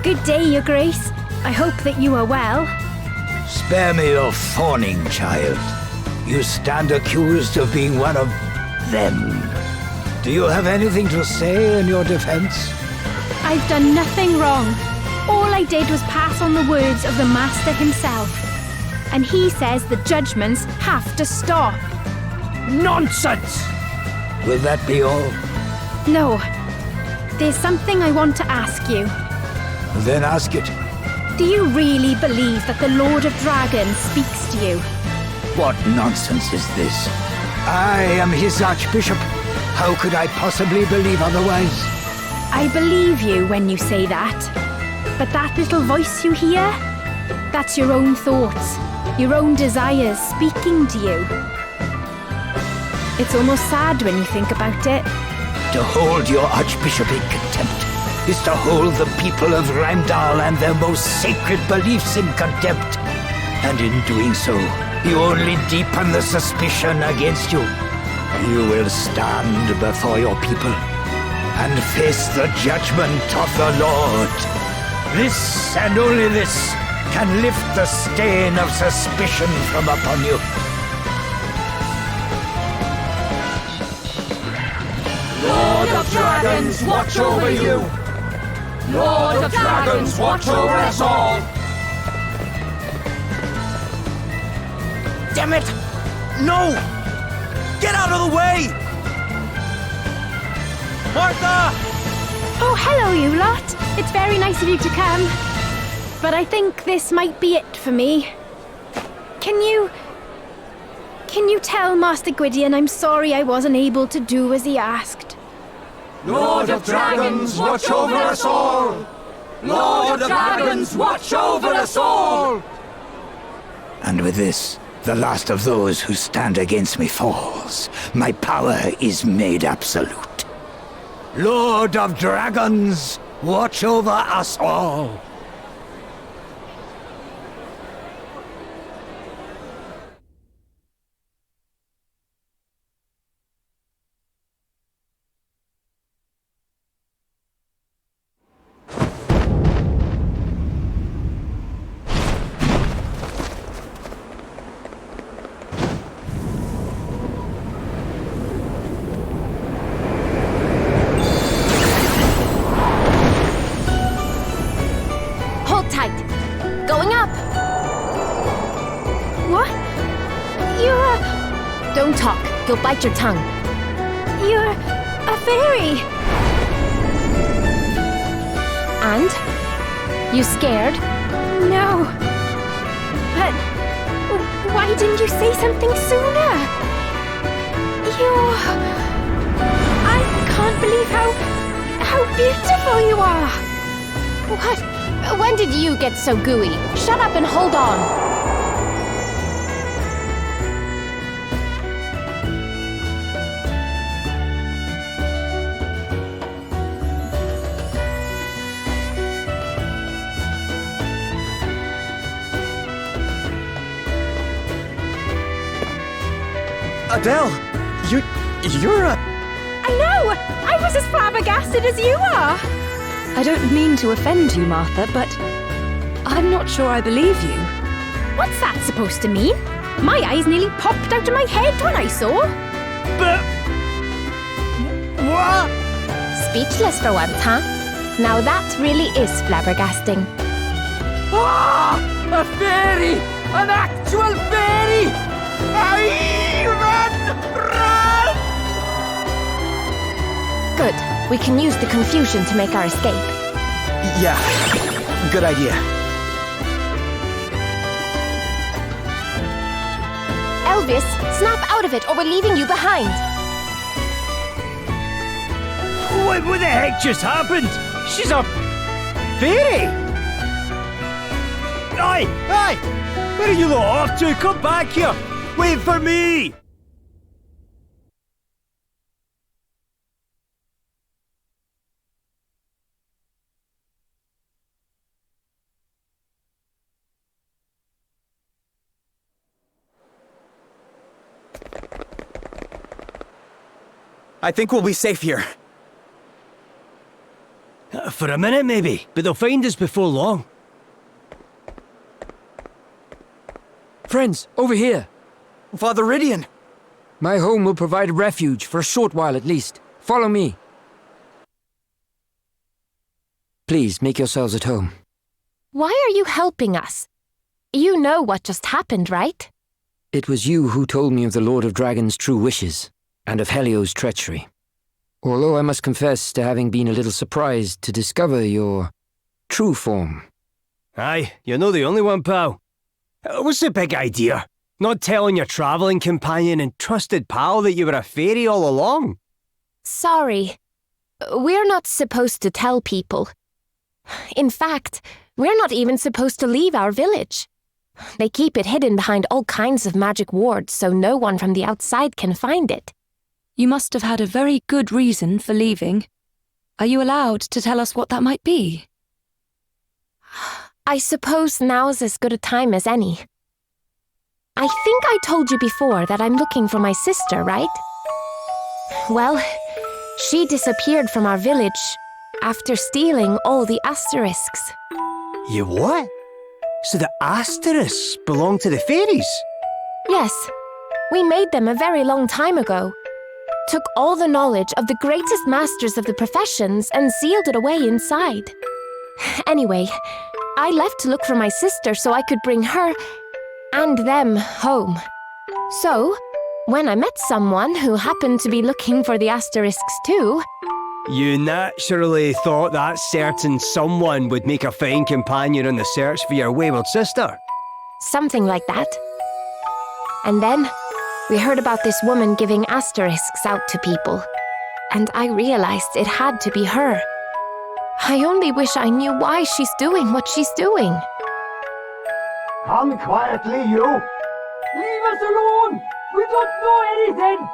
Good day, Your Grace. I hope that you are well. Spare me your fawning, child. You stand accused of being one of them. Do you have anything to say in your defense? I've done nothing wrong. All I did was pass on the words of the Master himself. And he says the judgments have to stop. Nonsense! Will that be all? No. There's something I want to ask you. Then ask it. Do you really believe that the Lord of Dragons speaks to you? What nonsense is this? I am his Archbishop. How could I possibly believe otherwise? I believe you when you say that. But that little voice you hear? That's your own thoughts, your own desires speaking to you. It's almost sad when you think about it. To hold your Archbishop in contempt. is to hold the people of Heimdall and their most sacred beliefs in contempt. And in doing so, you only deepen the suspicion against you. You will stand before your people and face the judgment of the Lord. This and only this can lift the stain of suspicion from upon you. Lord of Dragons, watch over you! Lord of Dragons, watch over us all! Damn it! No! Get out of the way! Martha! Oh, hello, you lot. It's very nice of you to come. But I think this might be it for me. Can you tell Master Gwydion I'm sorry I wasn't able to do as he asked? Lord of Dragons, watch over us all! Lord of Dragons, watch over us all! And with this, the last of those who stand against me falls. My power is made absolute. Lord of Dragons, watch over us all. Going up! What? You're Don't talk. You'll bite your tongue. You're a fairy! And? You scared? No. But why didn't you say something sooner? I can't believe how beautiful you are! What? When did you get so gooey? Shut up and hold on. Adell! You're a... I know! I was as flabbergasted as you are! I don't mean to offend you, Martha, but I'm not sure I believe you. What's that supposed to mean? My eyes nearly popped out of my head when I saw. But... what? Speechless for once, huh? Now that really is flabbergasting. Ah! A fairy! An actual fairy! Run! Good. We can use the confusion to make our escape. Yeah, good idea. Elvis, snap out of it or we're leaving you behind. What the heck just happened? She's a... fairy! Aye! Where are you lot off to? Come back here! Wait for me! I think we'll be safe here. For a minute, maybe, but they'll find us before long. Friends, over here. Father Rydian! My home will provide refuge for a short while at least. Follow me. Please, make yourselves at home. Why are you helping us? You know what just happened, right? It was you who told me of the Lord of Dragons' true wishes, and of Helio's treachery. Although I must confess to having been a little surprised to discover your true form. Aye, you're not the only one, pal. What's the big idea? Not telling your travelling companion and trusted pal that you were a fairy all along? Sorry. We're not supposed to tell people. In fact, we're not even supposed to leave our village. They keep it hidden behind all kinds of magic wards so no one from the outside can find it. You must have had a very good reason for leaving. Are you allowed to tell us what that might be? I suppose now's as good a time as any. I think I told you before that I'm looking for my sister, right? Well, she disappeared from our village after stealing all the asterisks. You what? So the asterisks belong to the fairies? Yes, we made them a very long time ago. Took all the knowledge of the greatest masters of the professions and sealed it away inside. Anyway, I left to look for my sister so I could bring her and them home. So, when I met someone who happened to be looking for the asterisks too... You naturally thought that certain someone would make a fine companion on the search for your wayward sister. Something like that. And then, we heard about this woman giving asterisks out to people. And I realized it had to be her. I only wish I knew why she's doing what she's doing. Come quietly, you! Leave us alone! We don't know anything!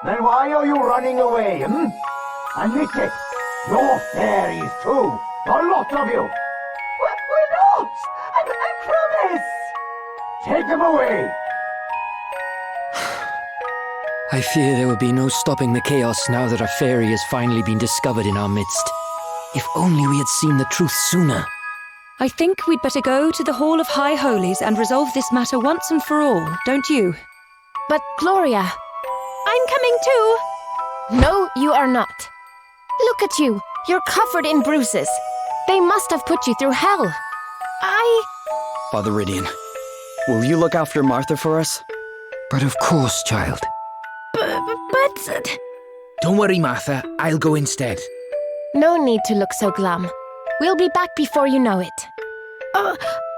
Then why are you running away, And Nicket, you're fairies too! A lot of you! We're not! I promise! Take them away! I fear there will be no stopping the chaos now that a fairy has finally been discovered in our midst. If only we had seen the truth sooner. I think we'd better go to the Hall of High Holies and resolve this matter once and for all, don't you? But Gloria... I'm coming too! No, you are not. Look at you. You're covered in bruises. They must have put you through hell. Father Rydian, will you look after Martha for us? But of course, child. But... Don't worry, Martha. I'll go instead. No need to look so glum. We'll be back before you know it.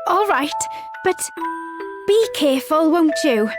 all right, but be careful, won't you?